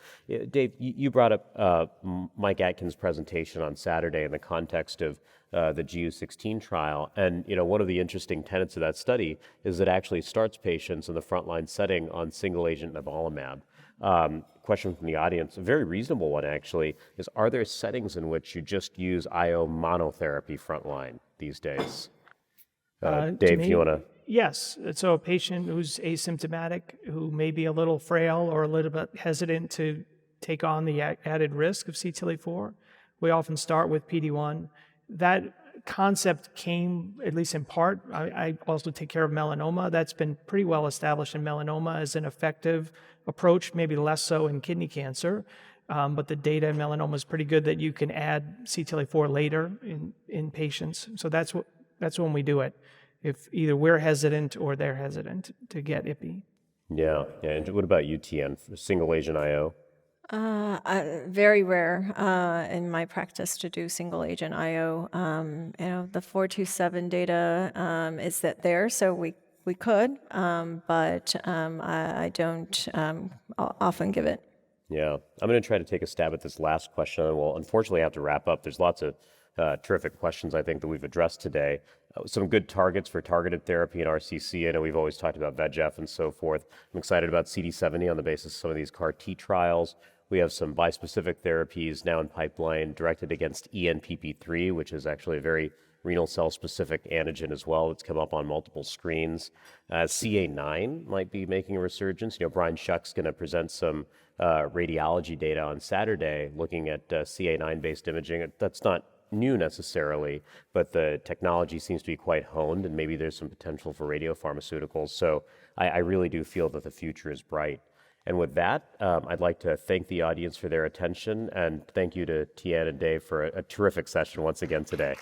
Dave, you brought up Mike Atkins' presentation on Saturday in the context of the GU16 trial. And one of the interesting tenets of that study is that it actually starts patients in the frontline setting on single agent nivolumab. Question from the audience, a very reasonable one actually, is are there settings in which you just use IO monotherapy frontline these days? Dave, do you want to? Yes. So a patient who's asymptomatic, who may be a little frail or a little bit hesitant to take on the added risk of CTLA-4, we often start with PD-1. That concept came, at least in part, I also take care of melanoma. That's been pretty well established in melanoma as an effective approach, maybe less so in kidney cancer. But the data in melanoma is pretty good that you can add CTLA-4 later in patients. So that's when we do it, if either we're hesitant or they're hesitant to get IPI. Yeah. And what about UTN, single agent IO? Very rare in my practice to do single agent IO. The 427 data is that there, so we could, but I don't often give it. Yeah, I'm going to try to take a stab at this last question, and we'll unfortunately have to wrap up. There's lots of terrific questions I think that we've addressed today. Some good targets for targeted therapy in RCC. I know we've always talked about VEGF and so forth. I'm excited about CD70 on the basis of some of these CAR T trials. We have some bispecific therapies now in pipeline directed against ENPP3, which is actually a very renal cell specific antigen as well. It's come up on multiple screens. CA9 might be making a resurgence. Brian Shuck's going to present some radiology data on Saturday looking at CA9 based imaging. That's not new necessarily, but the technology seems to be quite honed, and maybe there's some potential for radiopharmaceuticals. So I really do feel that the future is bright. And with that, I'd like to thank the audience for their attention, and thank you to Tian and Dave for a terrific session once again today.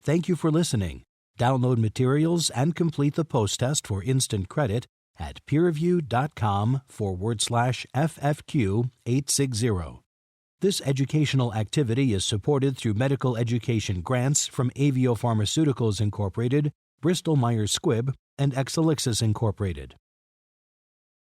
Thank you for listening. Download materials and complete the post-test for instant credit at peerreview.com/FFQ860. This educational activity is supported through medical education grants from Avio Pharmaceuticals Incorporated, Bristol Myers Squibb, and Exelixis Incorporated.